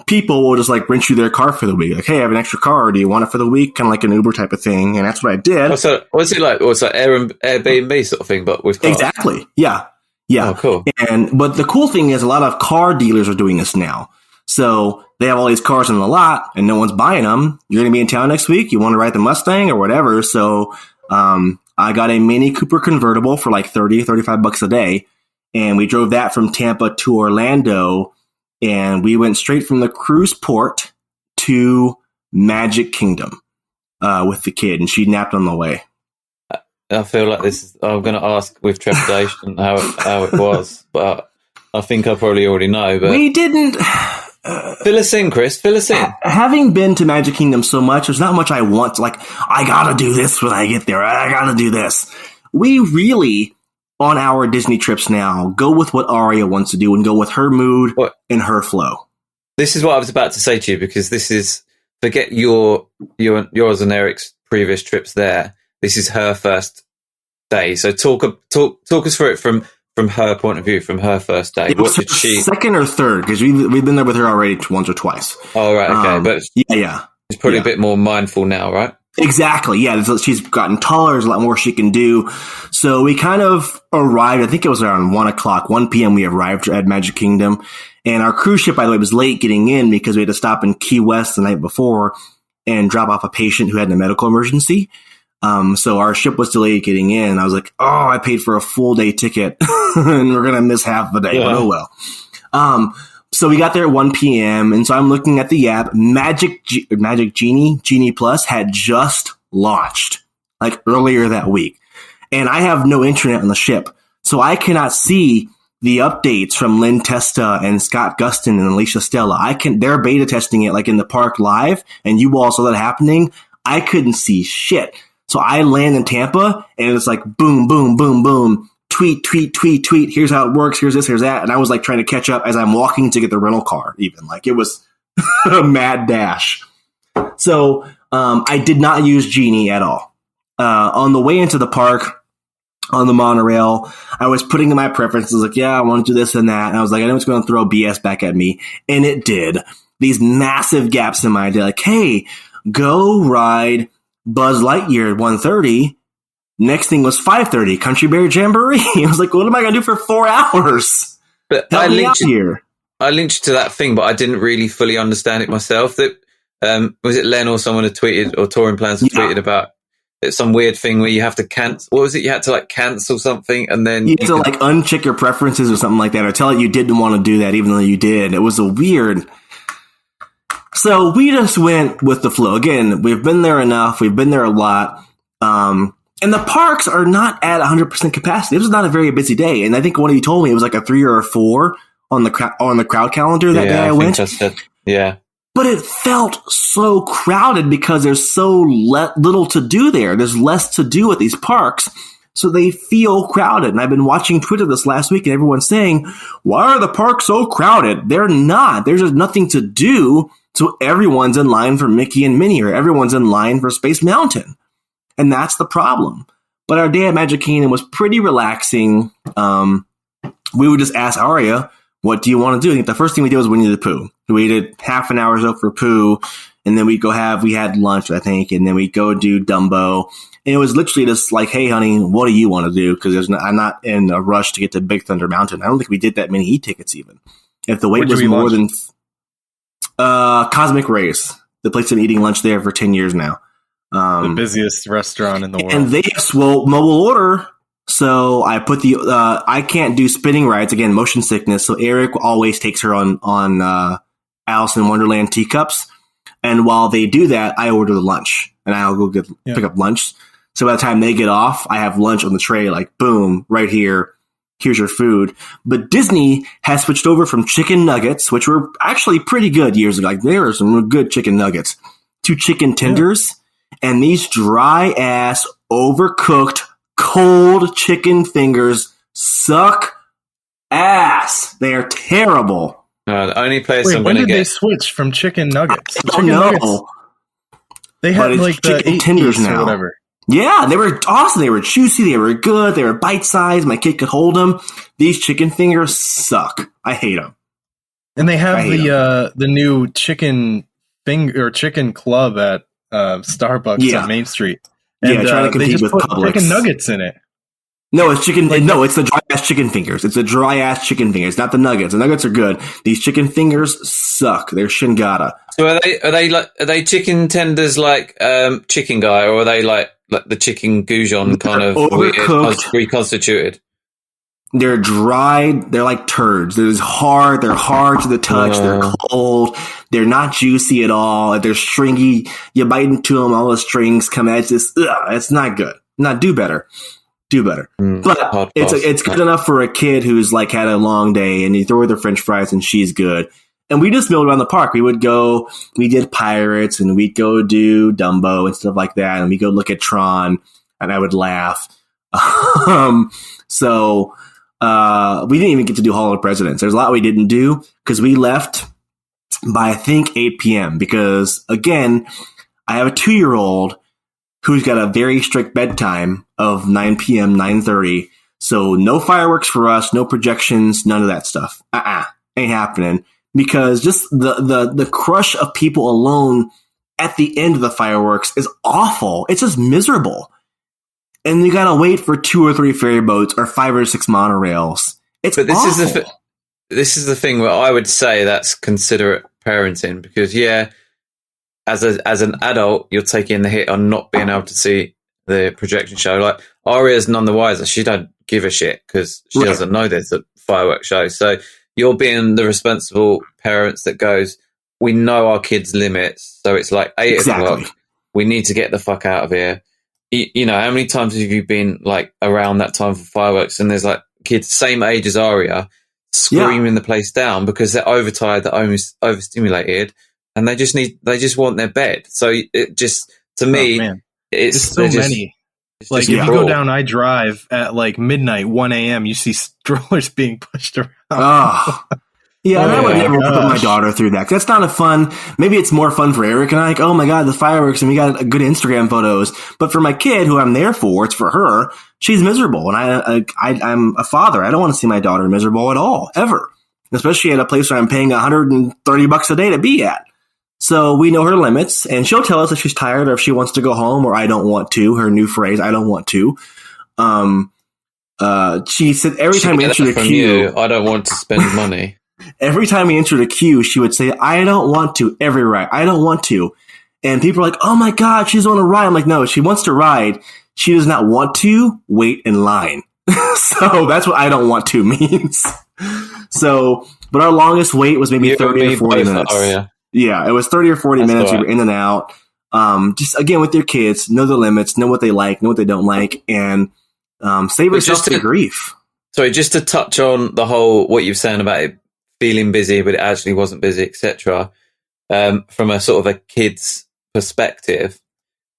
people will just like rent you their car for the week. Like, hey, I have an extra car. Do you want it for the week? Kind of like an Uber type of thing. And that's what I did. So what's it like? What's like Airbnb sort of thing, but with cars? Exactly. Yeah. Yeah. Oh, cool. But the cool thing is a lot of car dealers are doing this now. So they have all these cars in the lot and no one's buying them. You're going to be in town next week. You want to ride the Mustang or whatever. So, I got a Mini Cooper convertible for like $35 a day. And we drove that from Tampa to Orlando. And we went straight from the cruise port to Magic Kingdom with the kid. And she napped on the way. I feel like I'm going to ask with trepidation how it was. But I think I probably already know. But we didn't... fill us in, Chris. Fill us in. Having been to Magic Kingdom so much, there's not much I want. Like, I gotta do this when I get there. I gotta do this. We really, on our Disney trips now, go with what Aria wants to do and go with her mood and her flow. This is what I was about to say to you, because this is, forget yours and Eric's previous trips there. This is her first day. So talk us through it from her point of view, from her first day. What did she? Second or third? Because we've been there with her already once or twice. Oh, right, okay, but yeah, she's probably a bit more mindful now, right? Exactly. Yeah, she's gotten taller. There's a lot more she can do. So we kind of arrived. I think it was around 1 p.m. We arrived at Magic Kingdom, and our cruise ship, by the way, was late getting in because we had to stop in Key West the night before and drop off a patient who had a medical emergency. So our ship was delayed getting in. I was like, oh, I paid for a full day ticket and we're going to miss half the day, but oh well. So we got there at 1 p.m. and so I'm looking at the app. Magic Genie Plus had just launched like earlier that week. And I have no internet on the ship. So I cannot see the updates from Lynn Testa and Scott Gustin and Alicia Stella. They're beta testing it like in the park live, and you all saw that happening. I couldn't see shit. So I land in Tampa, and it's like boom, boom, boom, boom, tweet, tweet, tweet, tweet. Here's how it works. Here's this, here's that. And I was like trying to catch up as I'm walking to get the rental car. Even like it was a mad dash. So I did not use Genie at all. On the way into the park, on the monorail, I was putting in my preferences. Like, yeah, I want to do this and that. And I was like, I know it's going to throw BS back at me, and it did. These massive gaps in my day. Like, hey, go ride Buzz Lightyear at 1:30. Next thing was 5:30, Country Bear Jamboree. I was like, what am I going to do for 4 hours? But I linked you to that thing, but I didn't really fully understand it myself. That was it Len or someone had tweeted, or Touring Plans had tweeted about it's some weird thing where you have to cancel. What was it? You had to like cancel something, and then you had to like uncheck your preferences or something like that, or tell it you didn't want to do that, even though you did. It was a weird. So we just went with the flow. Again, we've been there enough. We've been there a lot. And the parks are not at 100% capacity. It was not a very busy day. And I think one of you told me it was like a 3 or a 4 on the crowd calendar that day I went. Yeah. But it felt so crowded because there's so little to do there. There's less to do at these parks. So they feel crowded. And I've been watching Twitter this last week and everyone's saying, why are the parks so crowded? They're not. There's just nothing to do. So everyone's in line for Mickey and Minnie, or everyone's in line for Space Mountain. And that's the problem. But our day at Magic Kingdom was pretty relaxing. We would just ask Aria, what do you want to do? I think the first thing we did was Winnie the Pooh. We did half an hour's up for Pooh, and then we had lunch, I think, and then we go do Dumbo. And it was literally just like, hey, honey, what do you want to do? Because I'm not in a rush to get to Big Thunder Mountain. I don't think we did that many e-tickets even. If the wait was more than Cosmic Rays, the place I've been eating lunch there for 10 years now. The busiest restaurant in the world. And they have mobile order. So I put I can't do spinning rides, again, motion sickness. So Eric always takes her on Alice in Wonderland teacups. And while they do that, I order the lunch and I'll go pick up lunch. So by the time they get off, I have lunch on the tray, like boom, right here. Here's your food. But Disney has switched over from chicken nuggets, which were actually pretty good years ago. Like there were some good chicken nuggets, to chicken tenders. And these dry ass, overcooked, cold chicken fingers suck ass. They are terrible. The only place Wait, I'm when going to did they get. switch from chicken nuggets? I don't know. They had like the chicken 8 tenders piece now. or whatever. Yeah, they were awesome. They were juicy. They were good. They were bite-sized. My kid could hold them. These chicken fingers suck. I hate them. And they have the new chicken finger or chicken club at Starbucks on Main Street. And, trying to compete with Publix. Chicken nuggets in it. No, it's chicken. No, it's the dry ass chicken fingers. It's the dry ass chicken fingers, not the nuggets. The nuggets are good. These chicken fingers suck. They're shingada. So are they chicken tenders like Chicken Guy, or are they like the chicken goujon kind of overcooked, reconstituted? They're dried. They're like turds. They're hard. They're hard to the touch. They're cold. They're not juicy at all. They're stringy. You bite into them, all the strings come out. It's just, it's not good. Do better. But it's good enough for a kid who's like had a long day, and you throw her the French fries and she's good. And we just milled around the park. We did Pirates, and we'd go do Dumbo and stuff like that. And we go look at Tron, and I would laugh. So we didn't even get to do Hall of Presidents. There's a lot we didn't do because we left by, I think, 8 p.m. Because, again, I have a 2-year-old who's got a very strict bedtime of 9 p.m., 9:30. So no fireworks for us, no projections, none of that stuff. Ain't happening. Because just the crush of people alone at the end of the fireworks is awful. It's just miserable. And you gotta wait for 2 or 3 ferry boats or 5 or 6 monorails. It's awful. This is the thing where I would say that's considerate parenting, because as an adult, you're taking the hit on not being able to see the projection show. Like Aria's none the wiser. She don't give a shit because she doesn't know there's a fireworks show. So you're being the responsible parents that goes, we know our kids' limits. So it's like 8 o'clock. We need to get the fuck out of here. You know, how many times have you been like around that time for fireworks and there's like kids same age as Aria screaming the place down because they're overtired, they're overstimulated, and they just want their bed. So it just, to me, it's so many. Like if you go down I Drive at like midnight, 1 a.m., you see strollers being pushed around. Yeah, and I would never put my daughter through that. That's not a fun. Maybe it's more fun for Eric and I. Like, oh my god, the fireworks, and we got good Instagram photos. But for my kid, who I'm there for, it's for her. She's miserable, and I'm a father. I don't want to see my daughter miserable at all, ever. Especially at a place where I'm paying $130 a day to be at. So we know her limits, and she'll tell us if she's tired or if she wants to go home, or I don't want to. Her new phrase, I don't want to. She said every time we enter the queue, I don't want to spend money. Every time we entered a queue, she would say, I don't want to, every ride. I don't want to. And people are like, oh my God, she's on a ride. I'm like, no, she wants to ride. She does not want to wait in line. So that's what I don't want to means. So, but our longest wait was maybe 30 or 40 minutes. Yeah, it was 30 or 40 minutes. We were in and out. Just again, with your kids, know the limits, know what they like, know what they don't like, and save yourself the grief. Sorry, just to touch on the whole, what you're saying about it feeling busy, but it actually wasn't busy, etc. From a sort of a kid's perspective,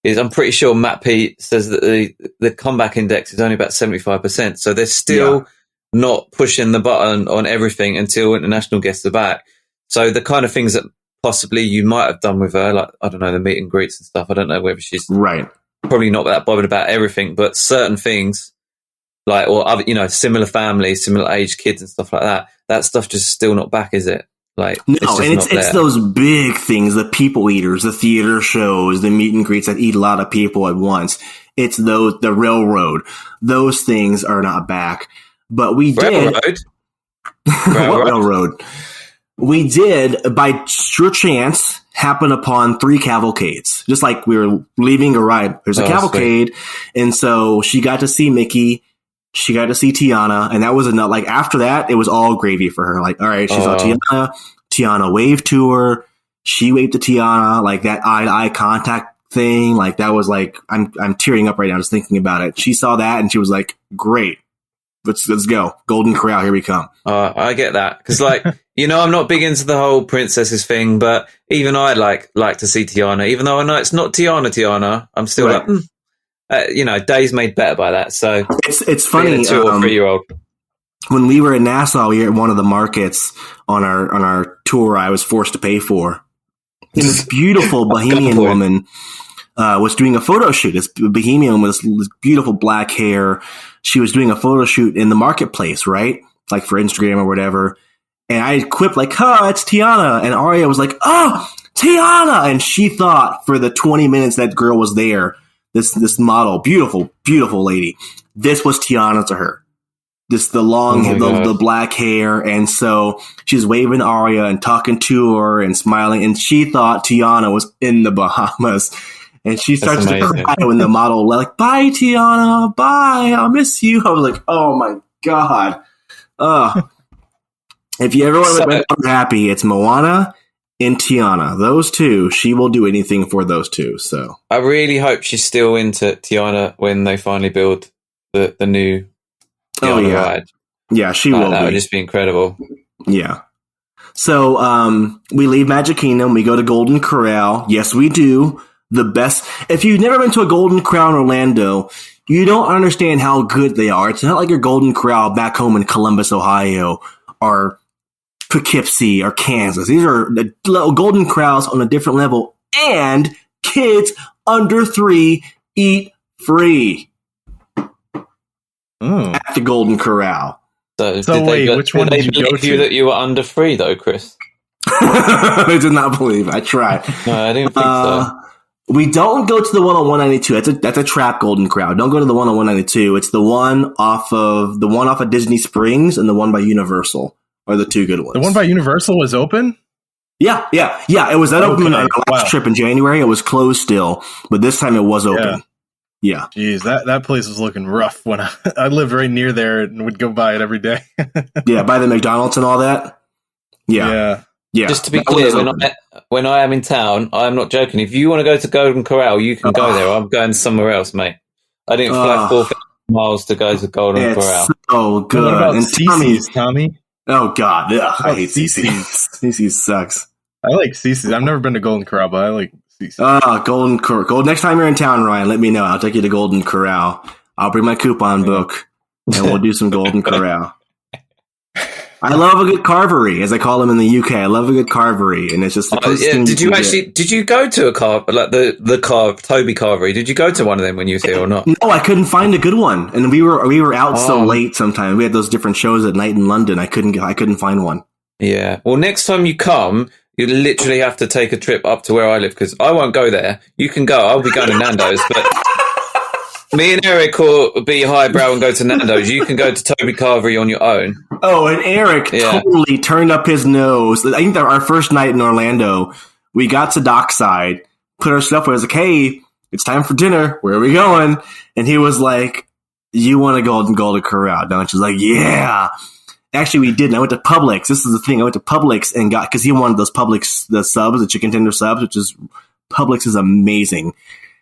is I'm pretty sure Matt P says that the comeback index is only about 75%. So they're still not pushing the button on everything until international guests are back. So the kind of things that possibly you might have done with her, like, I don't know, the meet and greets and stuff. I don't know whether she's probably not that bothered about everything, but certain things, like, or other, you know, similar families, similar age kids and stuff like that. That stuff just still not back, is it? Like, no, it's those big things, the people eaters, the theater shows, the meet and greets that eat a lot of people at once. It's those, the railroad. Those things are not back. But we did. Railroad. We did, by sure chance, happen upon 3 cavalcades. Just like we were leaving a ride. There's a cavalcade. Sweet. And so she got to see Mickey. She got to see Tiana, and that was enough. Like, after that, it was all gravy for her. Like, all right, she saw Tiana. Tiana waved to her. She waved to Tiana. Like, that eye-to-eye contact thing. Like, that was like, I'm tearing up right now just thinking about it. She saw that, and she was like, great. Let's go. Golden Corral, here we come. I get that. Because, like, you know, I'm not big into the whole princesses thing, but even I'd like to see Tiana. Even though I know it's not Tiana, I'm still like, you know, days made better by that. So it's funny. A 2 or 3 year old. when we were in Nassau, we were at one of the markets on our tour I was forced to pay for. And this beautiful Bohemian woman was doing a photo shoot. This Bohemian with this beautiful black hair. She was doing a photo shoot in the marketplace, right? Like for Instagram or whatever. And I quipped like, "Oh, it's Tiana." And Aria was like, "Oh, Tiana." And she thought for the 20 minutes that girl was there, this model, beautiful, beautiful lady, this was Tiana to her. Just the long, the black hair. And so she's waving Aria and talking to her and smiling. And she thought Tiana was in the Bahamas. And she starts to cry when the model like, "Bye, Tiana. Bye. I'll miss you." I was like, oh my God. If you ever want to make her happy, it's Moana and Tiana. Those two, she will do anything for those two. So I really hope she's still into Tiana when they finally build the new Tiana ride. Yeah, she will. That would just be incredible. Yeah. So we leave Magic Kingdom. We go to Golden Corral. Yes, we do. The best. If you've never been to a Golden Corral in Orlando, you don't understand how good they are. It's not like your Golden Corral back home in Columbus, Ohio, or Poughkeepsie or Kansas. These are the Golden Corrals on a different level. And kids under 3 eat free at the Golden Corral. So wait, which one did you go to? That you were under 3 though, Chris? I did not believe. I tried. No, I didn't think so. We don't go to the one on 192. That's a trap Golden Corral. Don't go to the one on 192. It's the one off of Disney Springs and the one by Universal are the two good ones. The one by Universal was open? Yeah. It was open on our last trip in January. It was closed still, but this time it was open. Yeah. Jeez, that place was looking rough when I lived right near there and would go by it every day. Yeah, by the McDonald's and all that. Yeah. Just to be clear, when I am in town, I'm not joking. If you want to go to Golden Corral, you can go there. I'm going somewhere else, mate. I didn't fly 4,000 miles to go to Golden Corral. Oh, good. What about CC's, Tommy? Oh, God. I hate CC's. CC's sucks. I like CC's. I've never been to Golden Corral, but I like CC's. Golden Corral. Next time you're in town, Ryan, let me know. I'll take you to Golden Corral. I'll bring my coupon book, and we'll do some Golden Corral. I love a good carvery, as I call them in the UK. I love a good carvery, and it's just the closest thing. Did you go to a the Toby carvery? Did you go to one of them when you were here or not? No, I couldn't find a good one, and we were out so late. Sometimes we had those different shows at night in London. I couldn't find one. Yeah. Well, next time you come, you literally have to take a trip up to where I live because I won't go there. You can go. I'll be going to Nando's, but. Me and Eric will be highbrow and go to Nando's. You can go to Toby Carvery on your own. Oh, and Eric totally turned up his nose. I think that our first night in Orlando, we got to Dockside, put our stuff away. I was like, "Hey, it's time for dinner. Where are we going?" And he was like, "You want to go to Golden Corral, don't you?" I was like, "Yeah." Actually, we didn't. I went to Publix. This is the thing. I went to Publix and got, because he wanted those Publix, the subs, the chicken tender subs, which is, Publix is amazing.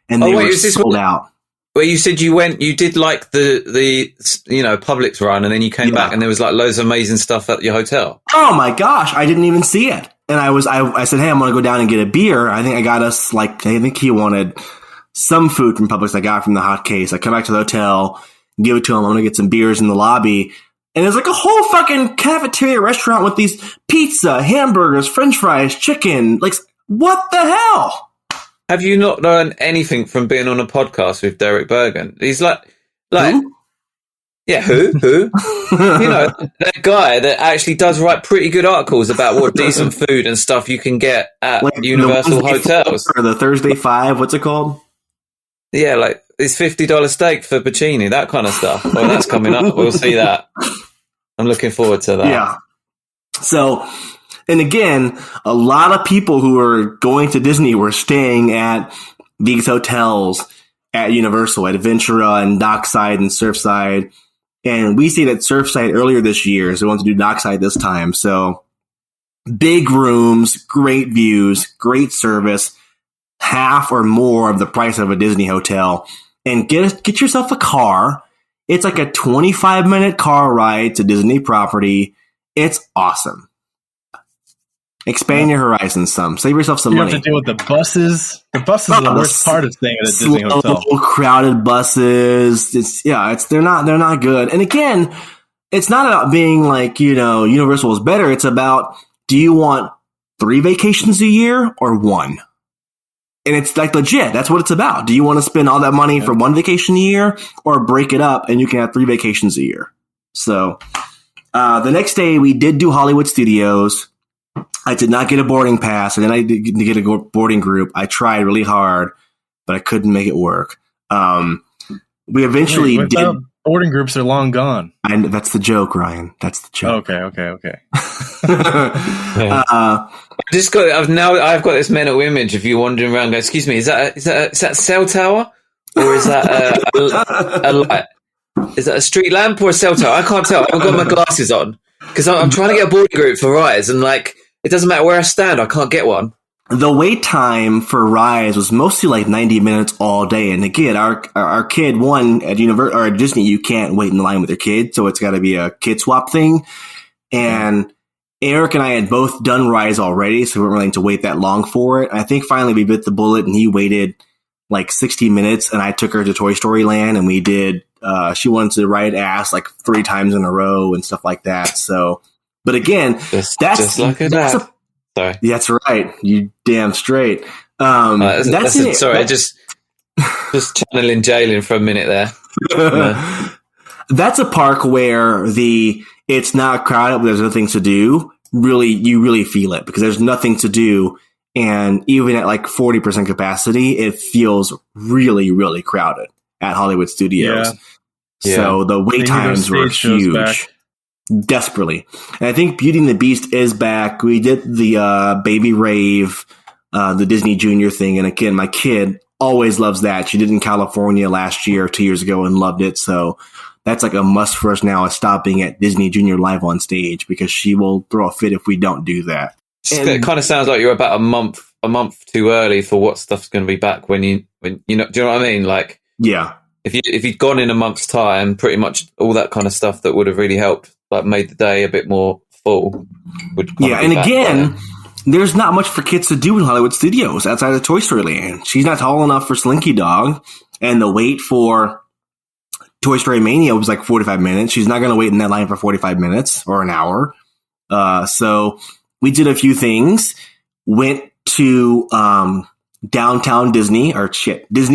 And they were sold out. Well, you said you did like the Publix run, and then you came back and there was like loads of amazing stuff at your hotel. Oh my gosh, I didn't even see it. And I said, "Hey, I'm going to go down and get a beer." I think I got us I think he wanted some food from Publix I got from the hot case. I come back to the hotel, give it to him. I'm going to get some beers in the lobby. And there's like a whole fucking cafeteria restaurant with these pizza, hamburgers, french fries, chicken. Like, what the hell? Have you not learned anything from being on a podcast with Derek Bergen? He's like, who? Yeah, who? That guy that actually does write pretty good articles about what decent food and stuff you can get at like Universal hotels. Or the Thursday 5, what's it called? Yeah, like it's $50 steak for Pacini, that kind of stuff. Well, that's coming up. We'll see that. I'm looking forward to that. Yeah. So... And again, a lot of people who are going to Disney were staying at these hotels at Universal, at Ventura and Dockside and Surfside. And we stayed at Surfside earlier this year, so we wanted to do Dockside this time. So big rooms, great views, great service, half or more of the price of a Disney hotel. And get yourself a car. It's like a 25-minute car ride to Disney property. It's awesome. Expand your horizons some. Save yourself some money. You have to deal with the buses. The buses are the worst part of staying at a Disney hotel. Crowded buses. They're not good. And again, it's not about being like, Universal is better. It's about, do you want 3 vacations a year or 1? And it's like legit. That's what it's about. Do you want to spend all that money for 1 vacation a year or break it up and you can have 3 vacations a year? So, the next day we did do Hollywood Studios. I did not get a boarding pass, and then I did get a boarding group. I tried really hard, but I couldn't make it work. We eventually did. Boarding groups are long gone. That's the joke, Ryan. That's the joke. Okay. I've got this mental image of you wandering around going, excuse me, is that a cell tower? Or is that a light? Is that a street lamp or a cell tower? I can't tell. I haven't got my glasses on. Because I'm trying to get a boarding group for Rise, and it doesn't matter where I stand, I can't get one. The wait time for Rise was mostly like 90 minutes all day. And again, our kid, at Disney, you can't wait in line with your kid. So it's got to be a kid swap thing. And Eric and I had both done Rise already, so we weren't willing to wait that long for it. I think finally we bit the bullet and he waited like 60 minutes and I took her to Toy Story Land and we did, she wanted to ride ass like 3 times in a row and stuff like that. So, but again, that's sorry. That's right. You damn straight. That's it. Sorry, just channeling Jalen for a minute there. That's a park where it's not crowded, but there's other things to do. You really feel it because there's nothing to do. And even at like 40% capacity, it feels really, really crowded at Hollywood Studios. Yeah. So the wait times were huge. Desperately. And I think Beauty and the Beast is back. We did the Baby Rave, the Disney Junior thing. And again, my kid always loves that. She did it in California last year, 2 years ago, and loved it. So that's like a must for us now, is stop being at Disney Junior live on stage, because she will throw a fit if we don't do that. It kind of sounds like you're about a month too early for what stuff's going to be back when you know, do you know what I mean? Like, yeah. If you'd gone in a month's time, pretty much all that kind of stuff that would have really helped, like made the day a bit more full. And again, there's not much for kids to do in Hollywood Studios outside of Toy Story Land. She's not tall enough for Slinky Dog, and the wait for Toy Story Mania was like 45 minutes. She's not going to wait in that line for 45 minutes or an hour. So we did a few things. Went to downtown Disney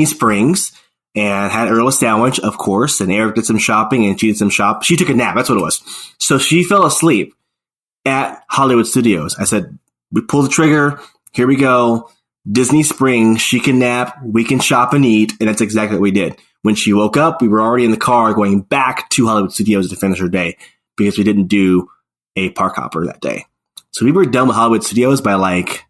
Springs. And had Earl a sandwich, of course, and Eric did some shopping, and she did some shop. She took a nap. That's what it was. So she fell asleep at Hollywood Studios. I said, we pull the trigger. Here we go. Disney Springs. She can nap. We can shop and eat. And that's exactly what we did. When she woke up, we were already in the car going back to Hollywood Studios to finish her day because we didn't do a park hopper that day. So we were done with Hollywood Studios by like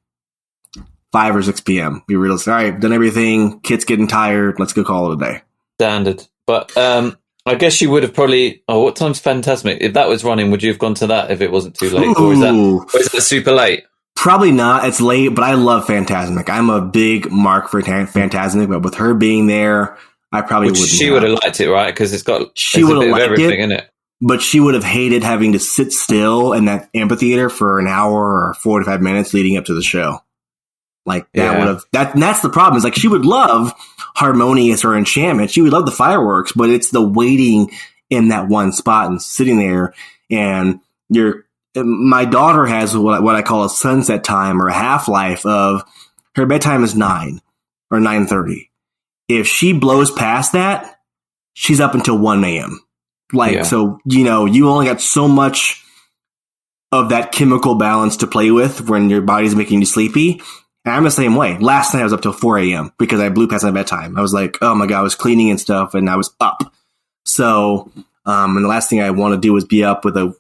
5 or 6 p.m. We realized, all right, done everything. Kid's getting tired. Let's go call it a day. Standard. But I guess you would have probably... Oh, what time's Fantasmic? If that was running, would you have gone to that if it wasn't too late? Or is that super late? Probably not. It's late, but I love Fantasmic. I'm a big mark for Fantasmic, but with her being there, I probably wouldn't. She would have liked it, right? Because it's got she would have liked everything in it. But she would have hated having to sit still in that amphitheater for an hour or 45 minutes leading up to the show. Like that would have that's the problem. Is like she would love Harmonious or Enchantment. She would love the fireworks, but it's the waiting in that one spot and sitting there. And my daughter has what I call a sunset time or a half-life of her bedtime is 9 or 9:30. If she blows past that, she's up until 1 a.m. So, you only got so much of that chemical balance to play with when your body's making you sleepy. And I'm the same way. Last night I was up till 4 a.m. because I blew past my bedtime. I was like, oh my God, I was cleaning and stuff and I was up. So, and the last thing I want to do is be up with a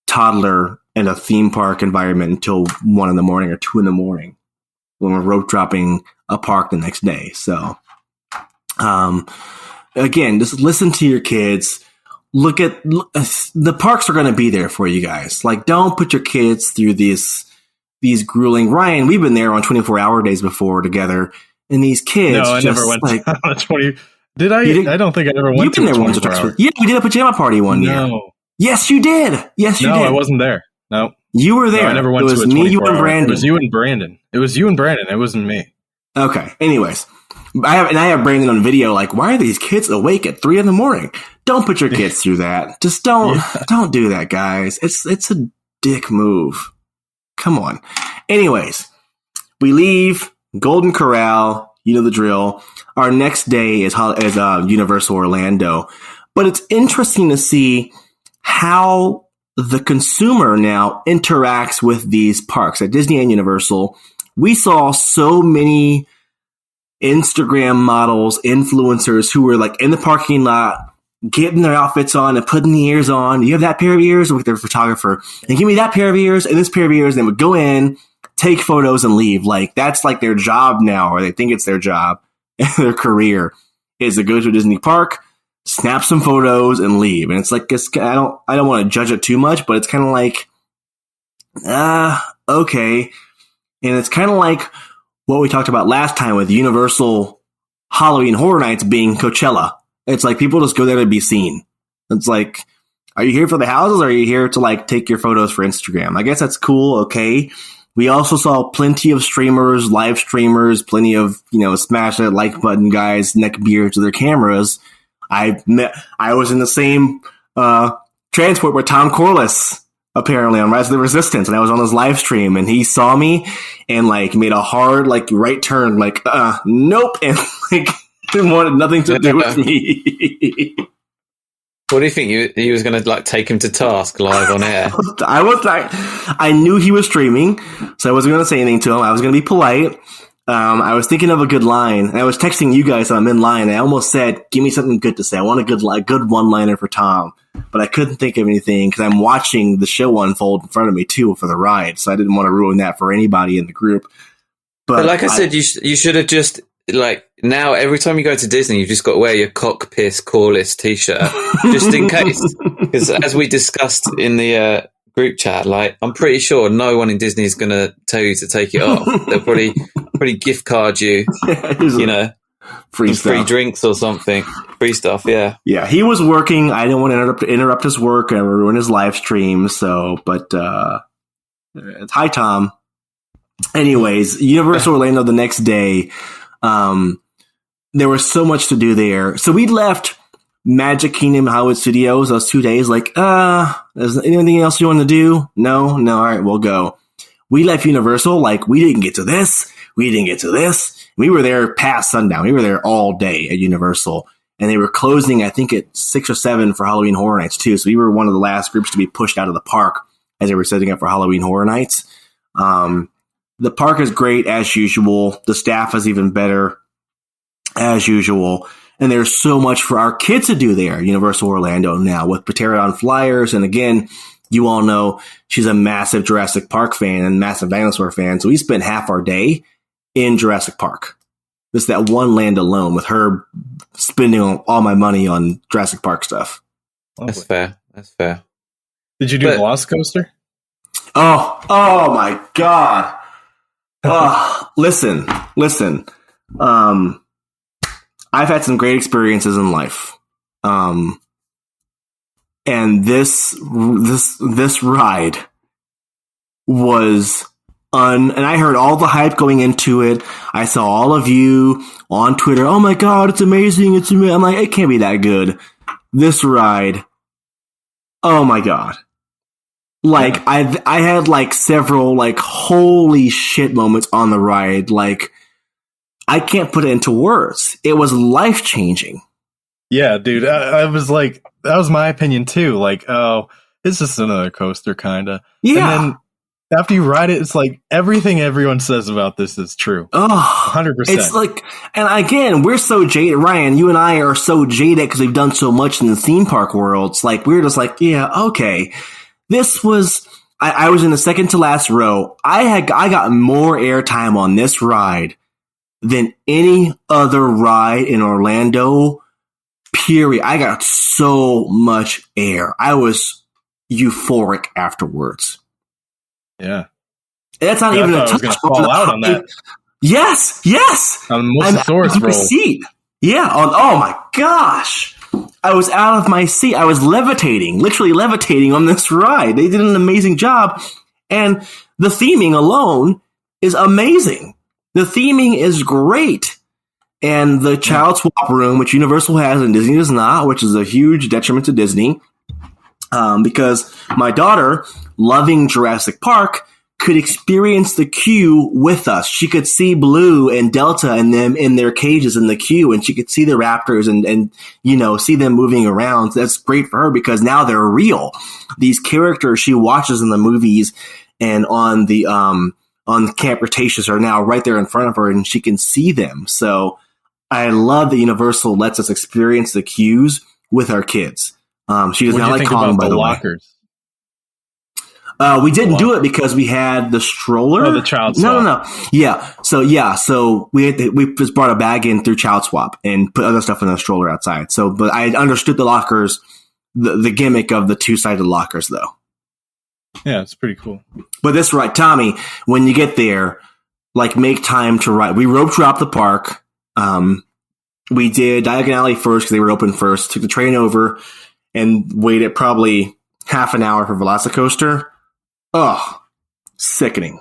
toddler in a theme park environment until 1 a.m. or 2 a.m. when we're rope dropping a park the next day. So, again, just listen to your kids. Look at the parks are going to be there for you guys. Like, don't put your kids through these grueling. Ryan, we've been there on 24-hour days before together, and these kids. No, I never went on a 20. Did I? I don't think I ever went to a 24-hour. Yeah, we did a pajama party one year. Yes, you did. Yes, you did. No, I wasn't there. No, you were there. No, I never went to a 24-hour. It was you and Brandon. It was you and Brandon. It wasn't me. Okay. Anyways, I have Brandon on video. Like, why are these kids awake at 3 a.m? Don't put your kids through that. Just don't do that, guys. It's a dick move. Come on. Anyways, we leave Golden Corral. You know the drill. Our next day is Universal Orlando, but it's interesting to see how the consumer now interacts with these parks at Disney and Universal. We saw so many Instagram models, influencers who were like in the parking lot, getting their outfits on and putting the ears on. You have that pair of ears with their photographer, and give me that pair of ears and this pair of ears. And they would go in, take photos, and leave. Like, that's like their job now, or they think it's their job, their career is to go to a Disney park, snap some photos, and leave. And it's like, I don't want to judge it too much, but it's kind of like, okay. And it's kind of like what we talked about last time with Universal Halloween Horror Nights being Coachella. It's like people just go there to be seen. It's like, are you here for the houses, or are you here to like take your photos for Instagram? I guess that's cool. Okay. We also saw plenty of streamers, live streamers, plenty of, smash that like button guys, neck beards to their cameras. I was in the same transport with Tom Corliss, apparently, on Rise of the Resistance, and I was on his live stream, and he saw me and like made a hard like right turn, like nope, and like wanted nothing to do with me. What do you think? He was going to like take him to task live on air? I knew he was streaming, so I wasn't going to say anything to him. I was going to be polite. I was thinking of a good line, and I was texting you guys. So I'm in line. I almost said, "Give me something good to say. I want a good one-liner for Tom," but I couldn't think of anything because I'm watching the show unfold in front of me too for the ride, so I didn't want to ruin that for anybody in the group. But like I said, you should have just like now every time you go to Disney, you've just got to wear your cock piss Corliss t-shirt just in case. Because as we discussed in the group chat, like I'm pretty sure no one in Disney is going to tell you to take it off. They'll probably gift card you, free drinks or something, free stuff. Yeah. He was working. I didn't want to interrupt his work and ruin his live stream. So, but hi, Tom. Anyways, Universal Orlando the next day. There was so much to do there. So we left Magic Kingdom Hollywood Studios those 2 days. Like, is there anything else you want to do? No. All right, we'll go. We left Universal. Like, we didn't get to this. We didn't get to this. We were there past sundown. We were there all day at Universal, and they were closing, I think, at 6 or 7 for Halloween Horror Nights too. So we were one of the last groups to be pushed out of the park as they were setting up for Halloween Horror Nights. The park is great as usual. The staff is even better as usual. And there's so much for our kids to do there, Universal Orlando now, with Pterodon Flyers. And again, you all know she's a massive Jurassic Park fan and massive dinosaur fan. So we spent half our day in Jurassic Park. Just that one land alone, with her spending all my money on Jurassic Park stuff. That's fair. Did you do Velocicoaster? Oh my God. Listen. I've had some great experiences in life. And this ride was and I heard all the hype going into it. I saw all of you on Twitter. Oh my God, it's amazing. It's amazing. I'm like, it can't be that good. This ride. Oh my God. Like, I had like several like holy shit moments on the ride. Like, I can't put it into words. It was life changing. Yeah, dude. I was like, that was my opinion too. Like, oh, it's just another coaster, kind of. Yeah. And then after you ride it, it's like everything everyone says about this is true. Oh, 100%. It's like, and again, we're so jaded. Ryan, you and I are so jaded because we've done so much in the theme park world. It's like, we're just like, yeah, okay. This was, I was in the second to last row. I got more airtime on this ride than any other ride in Orlando, period. I got so much air. I was euphoric afterwards. Yeah. That's not even a touch. Fall out on that. Yes. On the Mosasaurus roll. Seat. Yeah. Oh my gosh. I was out of my seat. I was literally levitating on this ride. They did an amazing job. And the theming alone is amazing. The theming is great. and the child swap room, which Universal has and Disney does not, which is a huge detriment to Disney. Because my daughter, loving Jurassic Park, could experience the queue with us. She could see Blue and Delta and them in their cages in the queue, and she could see the raptors and see them moving around. That's great for her because now they're real. These characters she watches in the movies and on Camp Cretaceous are now right there in front of her, and she can see them. So I love that Universal lets us experience the queues with our kids. She does not like Kong, by the lockers? We didn't do it because we had the stroller. Oh, the child swap. No. Yeah. So we just brought a bag in through child swap and put other stuff in the stroller outside. So, but I understood the lockers, the gimmick of the 2-sided lockers, though. Yeah, it's pretty cool. But that's right, Tommy. When you get there, make time to ride. We rope dropped the park. We did Diagon Alley first because they were open first. Took the train over and waited probably half an hour for Velocicoaster. Oh, sickening.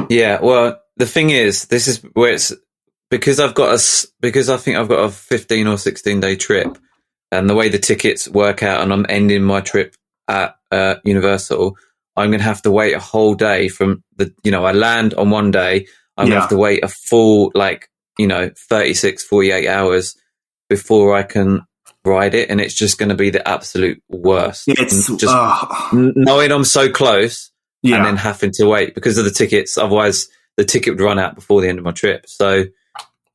Yeah, well, the thing is, this is where it's because I think I've got a 15 or 16 day trip, and the way the tickets work out, and I'm ending my trip at Universal, I'm going to have to wait a whole day from I land on one day, I'm going to have to wait a full 36, 48 hours before I can ride it, and it's just going to be the absolute worst. It's just knowing I'm so close. Yeah. And then having to wait because of the tickets. Otherwise, the ticket would run out before the end of my trip. So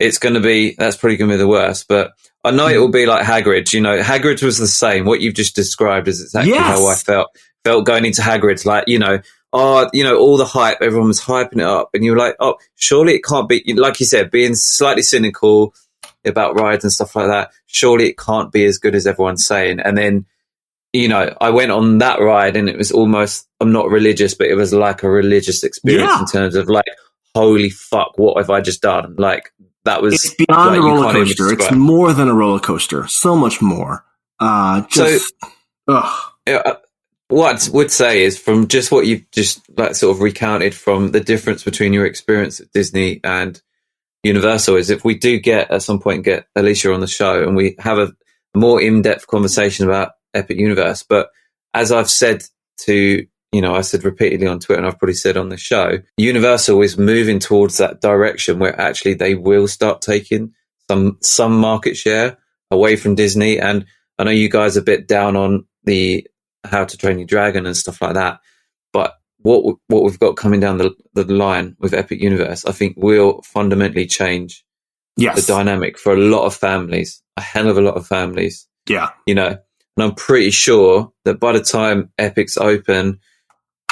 that's probably going to be the worst. But I know it will be like Hagrid's. Hagrid's was the same. What you've just described is exactly how I felt going into Hagrid's. All the hype, everyone was hyping it up. And you were like, oh, surely it can't be, like you said, being slightly cynical about rides and stuff like that. Surely it can't be as good as everyone's saying. And then, I went on that ride and it was almost, I'm not religious, but it was like a religious experience in terms of holy fuck, what have I just done? That was... It's beyond a roller coaster. It's more than a roller coaster. So much more. What I would say is from just what you've just sort of recounted from the difference between your experience at Disney and Universal is if we do get Alicia on the show and we have a more in-depth conversation about Epic Universe. But as I've said I said repeatedly on Twitter and I've probably said on the show, Universal is moving towards that direction where actually they will start taking some market share away from Disney. And I know you guys are a bit down on the How to Train Your Dragon and stuff like that. But what we've got coming down the line with Epic Universe, I think will fundamentally change the dynamic for a lot of families, a hell of a lot of families. Yeah. And I'm pretty sure that by the time Epic's open,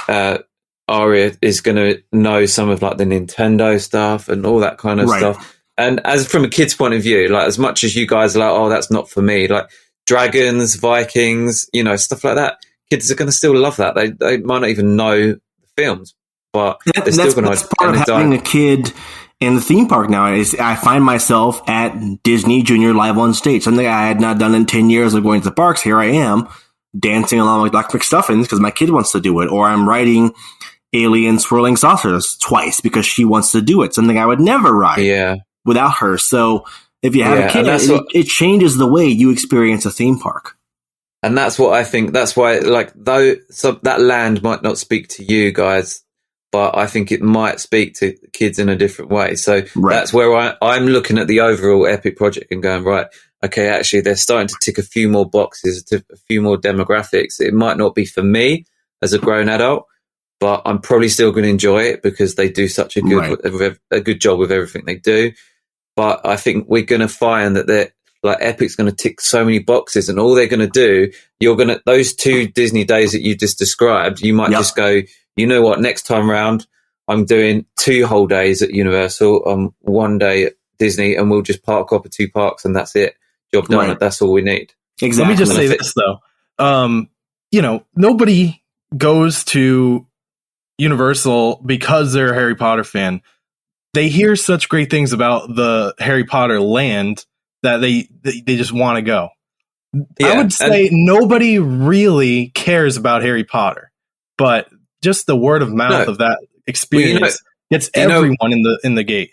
Aria is going to know some of the Nintendo stuff and all that kind of stuff. And as from a kid's point of view, as much as you guys are oh, that's not for me, dragons, Vikings, stuff like that, kids are going to still love that. They might not even know the films, but they're still going to. That's part of having a kid in the theme park now is I find myself at Disney Junior live on stage, something I had not done in 10 years of going to the parks. Here I am dancing along with Dr. McStuffins because my kid wants to do it, or I'm riding Alien Swirling Saucers twice because she wants to do it, something I would never ride without her. So if you have a kid, it changes the way you experience a theme park. And that's what I think. That's why, that land might not speak to you guys, but I think it might speak to kids in a different way. So that's where I'm looking at the overall Epic project and going, right, okay, actually, they're starting to tick a few more boxes, a few more demographics. It might not be for me as a grown adult, but I'm probably still going to enjoy it because they do such a good job with everything they do. But I think we're going to find that Epic's going to tick so many boxes, and all they're going to do, those 2 Disney days that you just described, you might just go, you know what, next time round, I'm doing 2 whole days at Universal, 1 day at Disney, and we'll just park up at 2 parks, and that's it. Job done. That's all we need. Exactly. Let me just say this though. Nobody goes to Universal because they're a Harry Potter fan. They hear such great things about the Harry Potter land that they just want to go. I would say nobody really cares about Harry Potter, but just the word of mouth of that experience gets everyone in the gate.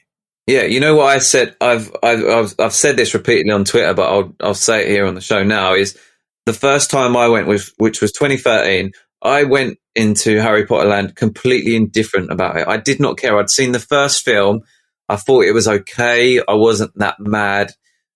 Yeah, you know what I said. I've said this repeatedly on Twitter, but I'll say it here on the show now. Is the first time I went, which was 2013. I went into Harry Potter Land completely indifferent about it. I did not care. I'd seen the first film. I thought it was okay. I wasn't that mad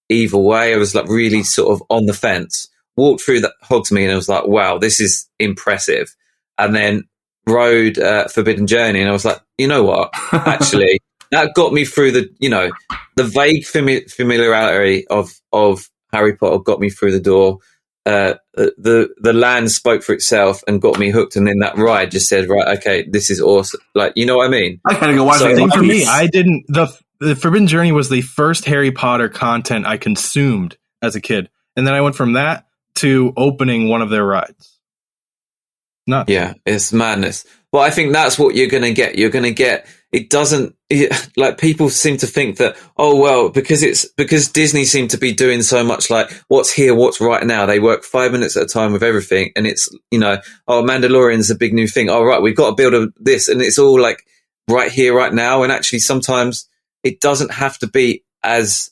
either way. I was like really sort of on the fence. Walked through that Hogsmeade and I was like, wow, this is impressive. And then rode Forbidden Journey and I was like, you know what? Actually, that got me through the vague familiarity of Harry Potter got me through the door. The land spoke for itself and got me hooked, and then that ride just said, right, okay, this is awesome. Like, you know what I mean? I gotta go watch I that. think for me, I didn't. The Forbidden Journey was the first Harry Potter content I consumed as a kid, and then I went from that to opening one of their rides. Nuts. Yeah, it's madness. But I think that's what you're going to get. You're going to get. It doesn't like people seem to think that, oh, well, because Disney seem to be doing so much like what's here, what's right now. They work 5 minutes at a time with everything. And it's, oh, Mandalorian's a big new thing. Oh, right. We've got to build this. And it's all like right here, right now. And actually sometimes it doesn't have to be as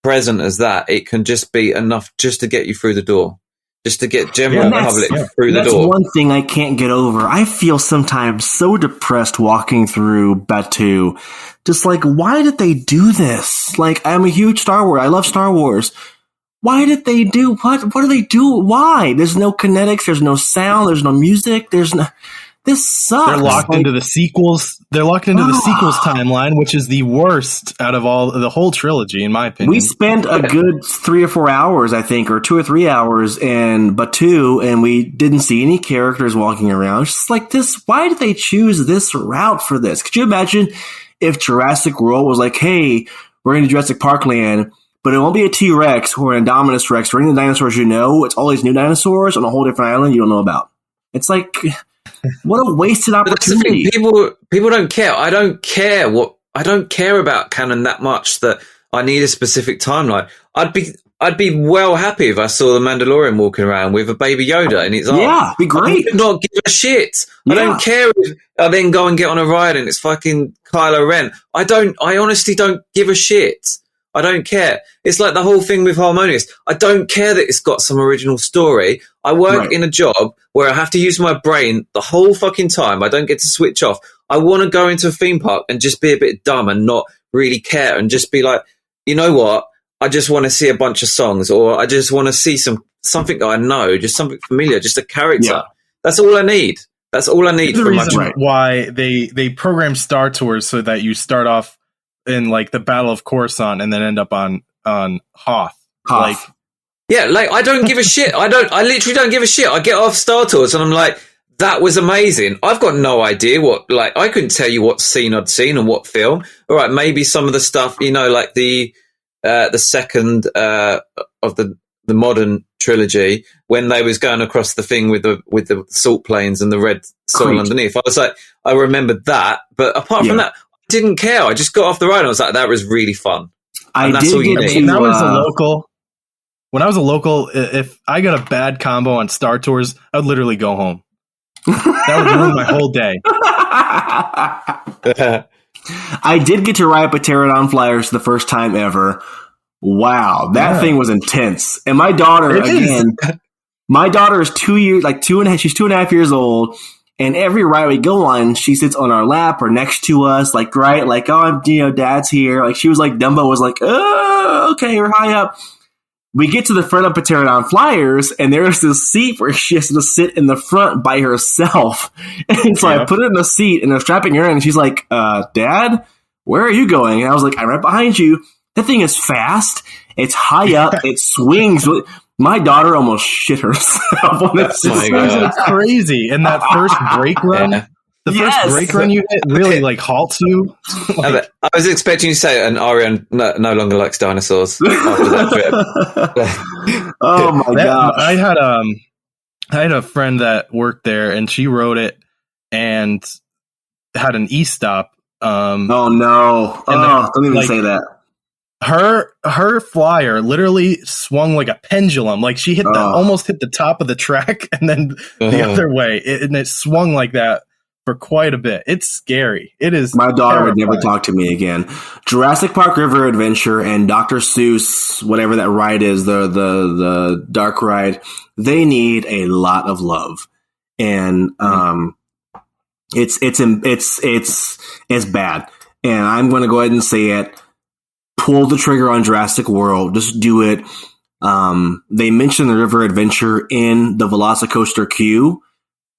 present as that. It can just be enough just to get you through the door. Just to get general public through the door. That's one thing I can't get over. I feel sometimes so depressed walking through Batuu. Just like, why did they do this? Like, I'm a huge Star Wars. I love Star Wars. Why did they do what? What do they do? Why? There's no kinetics. There's no sound. There's no music. There's no. This sucks. They're locked into the sequels. They're locked into the sequels timeline, which is the worst out of the whole trilogy, in my opinion. We spent a good 3 or 4 hours, I think, or 2 or 3 hours in Batuu, and we didn't see any characters walking around. It's just like this. Why did they choose this route for this? Could you imagine if Jurassic World was like, hey, we're going to Jurassic Park Land, but it won't be a T-Rex or an Indominus Rex or any of the dinosaurs you know. It's all these new dinosaurs on a whole different island you don't know about. It's like, what a wasted opportunity. People don't care. I don't care about canon that much that I need a specific timeline. I'd be well happy if I saw the Mandalorian walking around with a baby Yoda in his arm. Yeah, be great. I would not give a shit. Yeah. I don't care if I then go and get on a ride and it's fucking Kylo Ren. I honestly don't give a shit. I don't care. It's like the whole thing with Harmonious. I don't care that it's got some original story. I work in a job where I have to use my brain the whole fucking time. I don't get to switch off. I want to go into a theme park and just be a bit dumb and not really care and just be like, you know what? I just want to see a bunch of songs, or I just want to see something that I know, just something familiar, just a character. Yeah. That's all I need. That's all I need. The reason why they program Star Tours so that you start off in like the Battle of Coruscant and then end up on Hoth. Like, yeah, like I don't give a shit. I literally don't give a shit. I get off Star Tours and I'm like, that was amazing. I've got no idea I couldn't tell you what scene I'd seen and what film. All right, maybe some of the stuff, like the second of the modern trilogy when they was going across the thing with the salt plains and the red soil underneath. I was like, I remembered that, but apart from that, I didn't care. I just got off the ride and I was like, that was really fun. And that's all you need. When I was a local, if I got a bad combo on Star Tours, I would literally go home. That would ruin my whole day. I did get to ride Pterodon Flyers the first time ever. Wow, that thing was intense. And my daughter, my daughter is 2 years, like 2.5. She's 2.5 years old. And every ride we go on, she sits on our lap or next to us, like, right, like, oh, Dad's here. Like, she was like, Dumbo was like, oh, okay, we're high up. We get to the front of Pterodon Flyers, and there's this seat where she has to sit in the front by herself. And so I put her in the seat, and they're strapping her in, and she's like, Dad, where are you going? And I was like, I'm right behind you. That thing is fast. It's high up. It swings. My daughter almost shit herself on it. It's crazy. And that first brake run, first brake run you hit really halts you. I was expecting you to say, and Ariane no longer likes dinosaurs after that trip. Oh my god! I had a friend that worked there, and she rode it and had an e-stop. Oh no! Don't even say that. Her flyer literally swung like a pendulum. Like she almost hit the top of the track and then the other way. And it swung like that for quite a bit. It's scary. It is. My daughter would never terrifying. talk to me again. Jurassic Park River Adventure and Dr. Seuss, whatever that ride is, the dark ride, they need a lot of love. And it's bad. And I'm going to go ahead and say it. Pull the trigger on Jurassic World. Just do it. They mentioned the River Adventure in the Velocicoaster queue.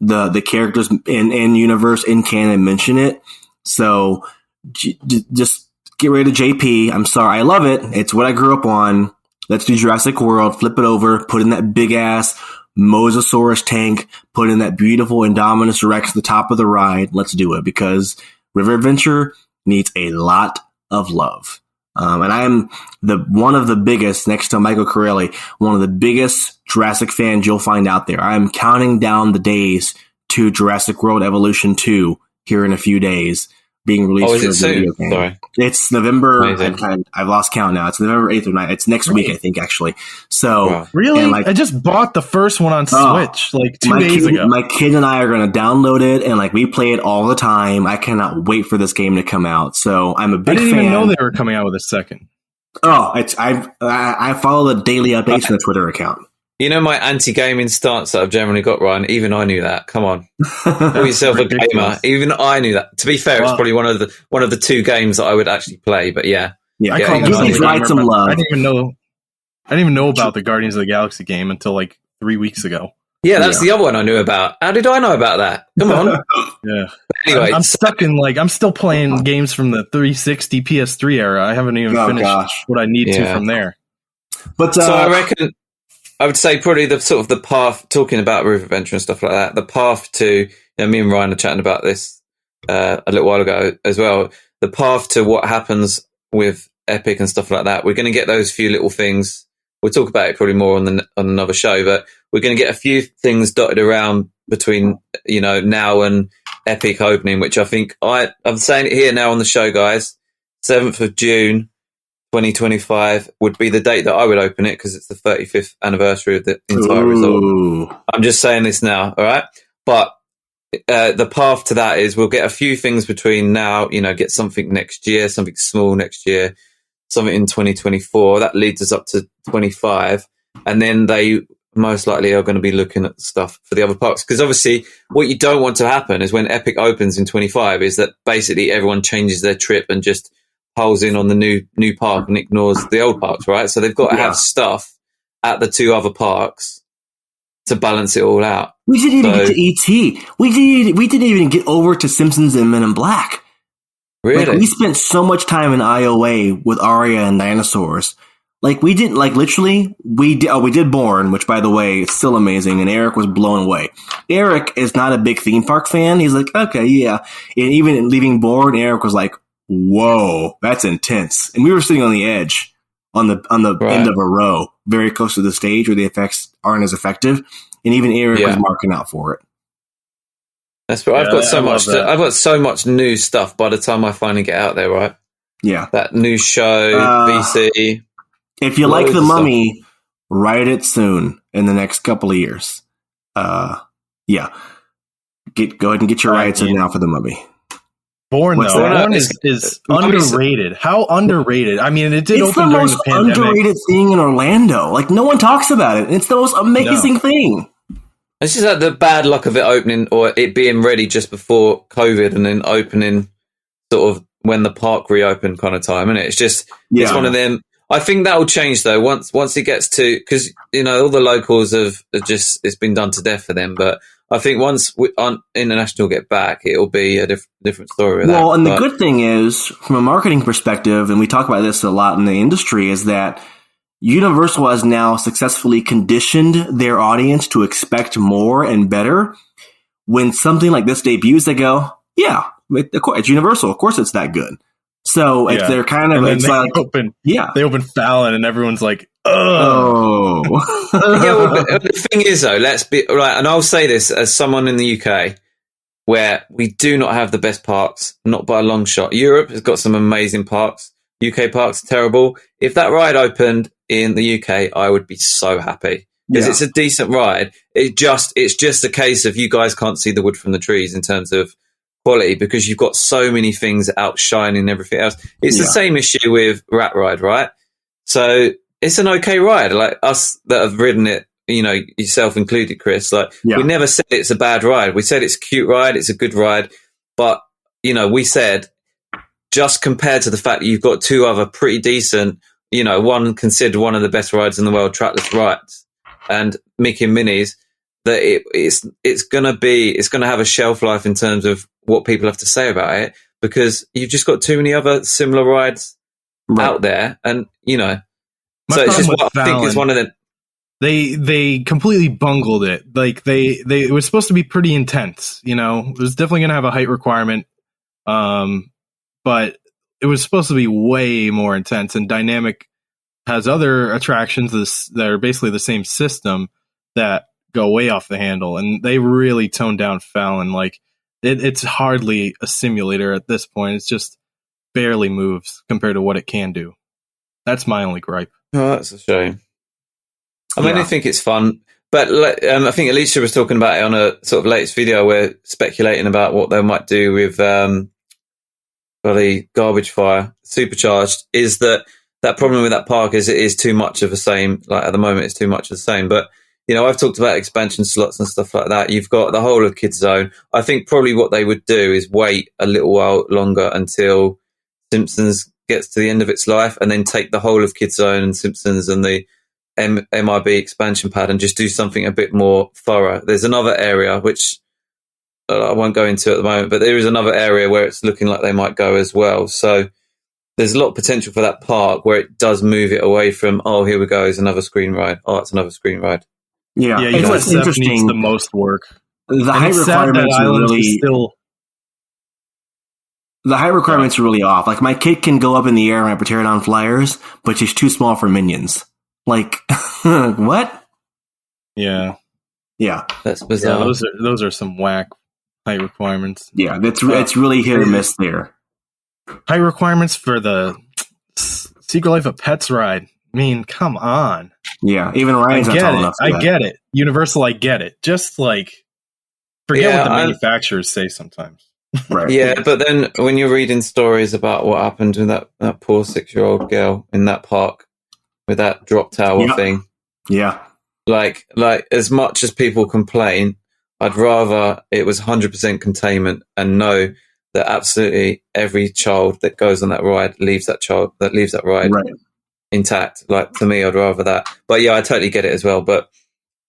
The characters in universe in canon mention it. So just get rid of JP. I'm sorry. I love it. It's what I grew up on. Let's do Jurassic World. Flip it over. Put in that big ass Mosasaurus tank. Put in that beautiful Indominus Rex at the top of the ride. Let's do it, because River Adventure needs a lot of love. And I am one of the biggest, next to Michael Corelli, one of the biggest Jurassic fans you'll find out there. I am counting down the days to Jurassic World Evolution 2 here in a few days, being released. Oh, is it soon? Sorry. It's November. Amazing. I've lost count now. It's November 8th or 9th. It's next week, I think, actually. So, wow. Really? And I just bought the first one on Switch like 2 days ago. My kid and I are going to download it, and we play it all the time. I cannot wait for this game to come out. So I'm a big fan. I didn't even know they were coming out with a second. Oh, I follow the daily updates on the Twitter account. You know my anti-gaming stance that I've generally got, Ryan? Even I knew that. Come on. Call yourself a gamer. Even I knew that. To be fair, it's probably one of the two games that I would actually play, but yeah. Yeah, I call give these rights some love. I didn't even know about the Guardians of the Galaxy game until like 3 weeks ago. Yeah, that's the other one I knew about. How did I know about that? Come on. Yeah. Anyway, I'm stuck in I'm still playing games from the 360 PS3 era. I haven't even finished what I need to from there. But so I reckon I would say probably the sort of the path, talking about River Adventure and stuff like that, the path to, me and Ryan are chatting about this a little while ago as well, the path to what happens with Epic and stuff like that. We're going to get those few little things. We'll talk about it probably more on another show, but we're going to get a few things dotted around between, now and Epic opening, which I think I'm saying it here now on the show, guys. 7th of June, 2025 would be the date that I would open it, because it's the 35th anniversary of the entire result. I'm just saying this now, all right? But the path to that is we'll get a few things between now, get something next year, something small next year, something in 2024. That leads us up to 25. And then they most likely are going to be looking at stuff for the other parks. Because obviously what you don't want to happen is when Epic opens in 25 is that basically everyone changes their trip and just pulls in on the new park and ignores the old parks, right? So they've got to have stuff at the two other parks to balance it all out. We didn't even get to E.T. We didn't even get over to Simpsons and Men in Black. Really? We spent so much time in IOA with Arya and dinosaurs. We didn't, literally, we did Bourne, which, by the way, is still amazing, and Eric was blown away. Eric is not a big theme park fan. He's like, okay, yeah. And even leaving Bourne, Eric was like, whoa, that's intense. And we were sitting on the edge, on the end of a row, very close to the stage where the effects aren't as effective. And even Eric was marking out for it. That's what I've got I've got so much new stuff by the time I finally get out there, right? Yeah. That new show, VC. If you like The Mummy, write it soon in the next couple of years. Yeah. Go ahead and get your rights in now for The Mummy. Bourne is underrated. How underrated? I mean, it did open during the pandemic. It's the most underrated thing in Orlando. No one talks about it. It's the most amazing thing. It's just the bad luck of it opening, or it being ready just before COVID and then opening sort of when the park reopened kind of time. And it's just, it's one of them. I think that will change though. Once it gets to, because, all the locals have just, it's been done to death for them. But I think once international get back, it'll be a different story. The good thing is, from a marketing perspective, and we talk about this a lot in the industry, is that Universal has now successfully conditioned their audience to expect more and better. When something like this debuts, they go, yeah, it's Universal. Of course it's that good. So if they're kind of, they open Fallon and everyone's like, oh. The thing is though, let's be right. And I'll say this as someone in the UK where we do not have the best parks, not by a long shot. Europe has got some amazing parks. UK parks are terrible. If that ride opened in the UK, I would be so happy because it's a decent ride. It's just a case of you guys can't see the wood from the trees in terms of quality because you've got so many things outshining everything else. It's the same issue with Rat Ride, right? So it's an okay ride. Like us that have ridden it, you know, yourself included, Chris, like we never said it's a bad ride. We said it's a cute ride. It's a good ride. But, you know, we said just compared to the fact that you've got two other pretty decent, you know, one considered one of the best rides in the world, trackless rides, and Mickey and Minnie's, that it's going to have a shelf life in terms of what people have to say about it, because you've just got too many other similar rides out there. And, you know, so it's just what I think is one of the... They completely bungled it. Like it was supposed to be pretty intense, you know, it was definitely going to have a height requirement. But it was supposed to be way more intense, and Dynamic has other attractions that are basically the same system that go way off the handle, and they really toned down Fallon. Like it's hardly a simulator at this point. It's just barely moves compared to what it can do. That's my only gripe. Oh, that's a shame. I mean, I think it's fun, but I think Alicia was talking about it on a sort of latest video. We're speculating about what they might do with bloody Garbage Fire Supercharged. Is that problem with that park is it is too much of the same. Like at the moment, it's too much of the same. But you know, I've talked about expansion slots and stuff like that. You've got the whole of Kids Zone. I think probably what they would do is wait a little while longer until Simpsons gets to the end of its life, and then take the whole of Kids Zone and Simpsons and the MIB expansion pad and just do something a bit more thorough. There's another area which I won't go into at the moment, but there is another area where it's looking like they might go as well. So there's a lot of potential for that park where it does move it away from, oh, here we go, it's another screen ride. Oh, it's another screen ride. Yeah, you know what's interesting? Needs the most work. The height requirements are really the height requirements are really off. Like my kid can go up in the air when I Pterodon flyers, but she's too small for Minions. Like what? Yeah, that's bizarre. Yeah, those are some whack height requirements. Yeah, it's really hit or miss there. Height requirements for the Secret Life of Pets ride. I mean, come on. Yeah, even Ryan's not tall enough. I get it. Universal, I get it. Just like forget what the manufacturers say sometimes. Right. Yeah, but then when you're reading stories about what happened with that poor 6-year-old girl in that park with that drop tower thing. Yeah. Like as much as people complain, I'd rather it was 100% containment and know that absolutely every child that goes on that ride leaves that ride intact. Like to me, I'd rather that. But yeah, I totally get it as well. But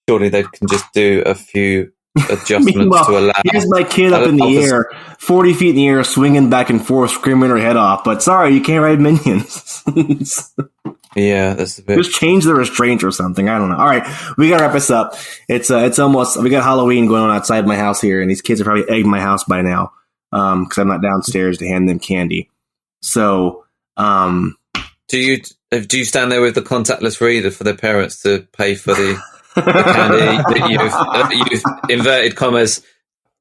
surely they can just do a few adjustments to allow. Here's my kid up in the air, 40 feet in the air, swinging back and forth, screaming her head off. But sorry, you can't ride Minions. Yeah, that's a bit. Just change the restraint or something. I don't know. All right, we gotta wrap this up. It's almost, we got Halloween going on outside my house here, and these kids are probably egging my house by now because I'm not downstairs to hand them candy. So, do you stand there with the contactless reader for their parents to pay for the candy that you've inverted commas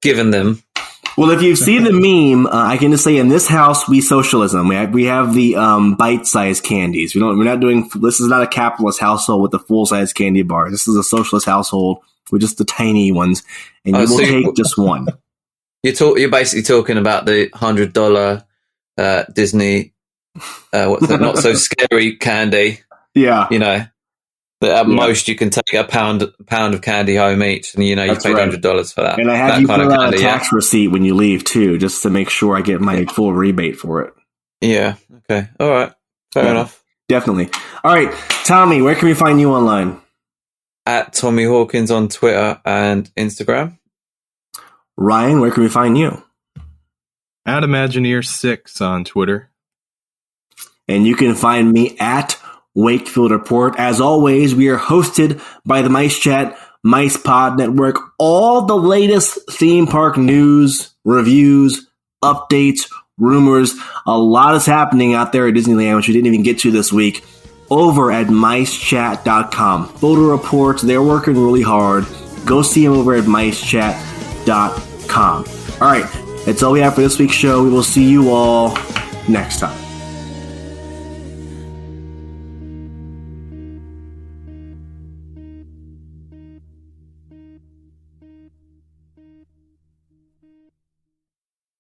given them? Well, if you've seen the meme, I can just say in this house we socialism. We have the bite-sized candies. We're not doing. This is not a capitalist household with the full-size candy bars. This is a socialist household with just the tiny ones, and you will take just one. You're basically talking about the $100 Disney what's that? Not so scary candy. Yeah, you know. That at most you can take a pound of candy home each, and you paid $100 for that. And I have you fill out a tax receipt when you leave too, just to make sure I get my full rebate for it. Yeah. Okay. All right. Fair enough. Definitely. All right, Tommy, where can we find you online? At Tommy Hawkins on Twitter and Instagram. Ryan, where can we find you? At Imagineer6 on Twitter. And you can find me at Wakefield Report. As always, we are hosted by the Mice Chat, Mice Pod Network. All the latest theme park news, reviews, updates, rumors. A lot is happening out there at Disneyland, which we didn't even get to this week, over at micechat.com. Photo reports, they're working really hard. Go see them over at micechat.com. All right, that's all we have for this week's show. We will see you all next time.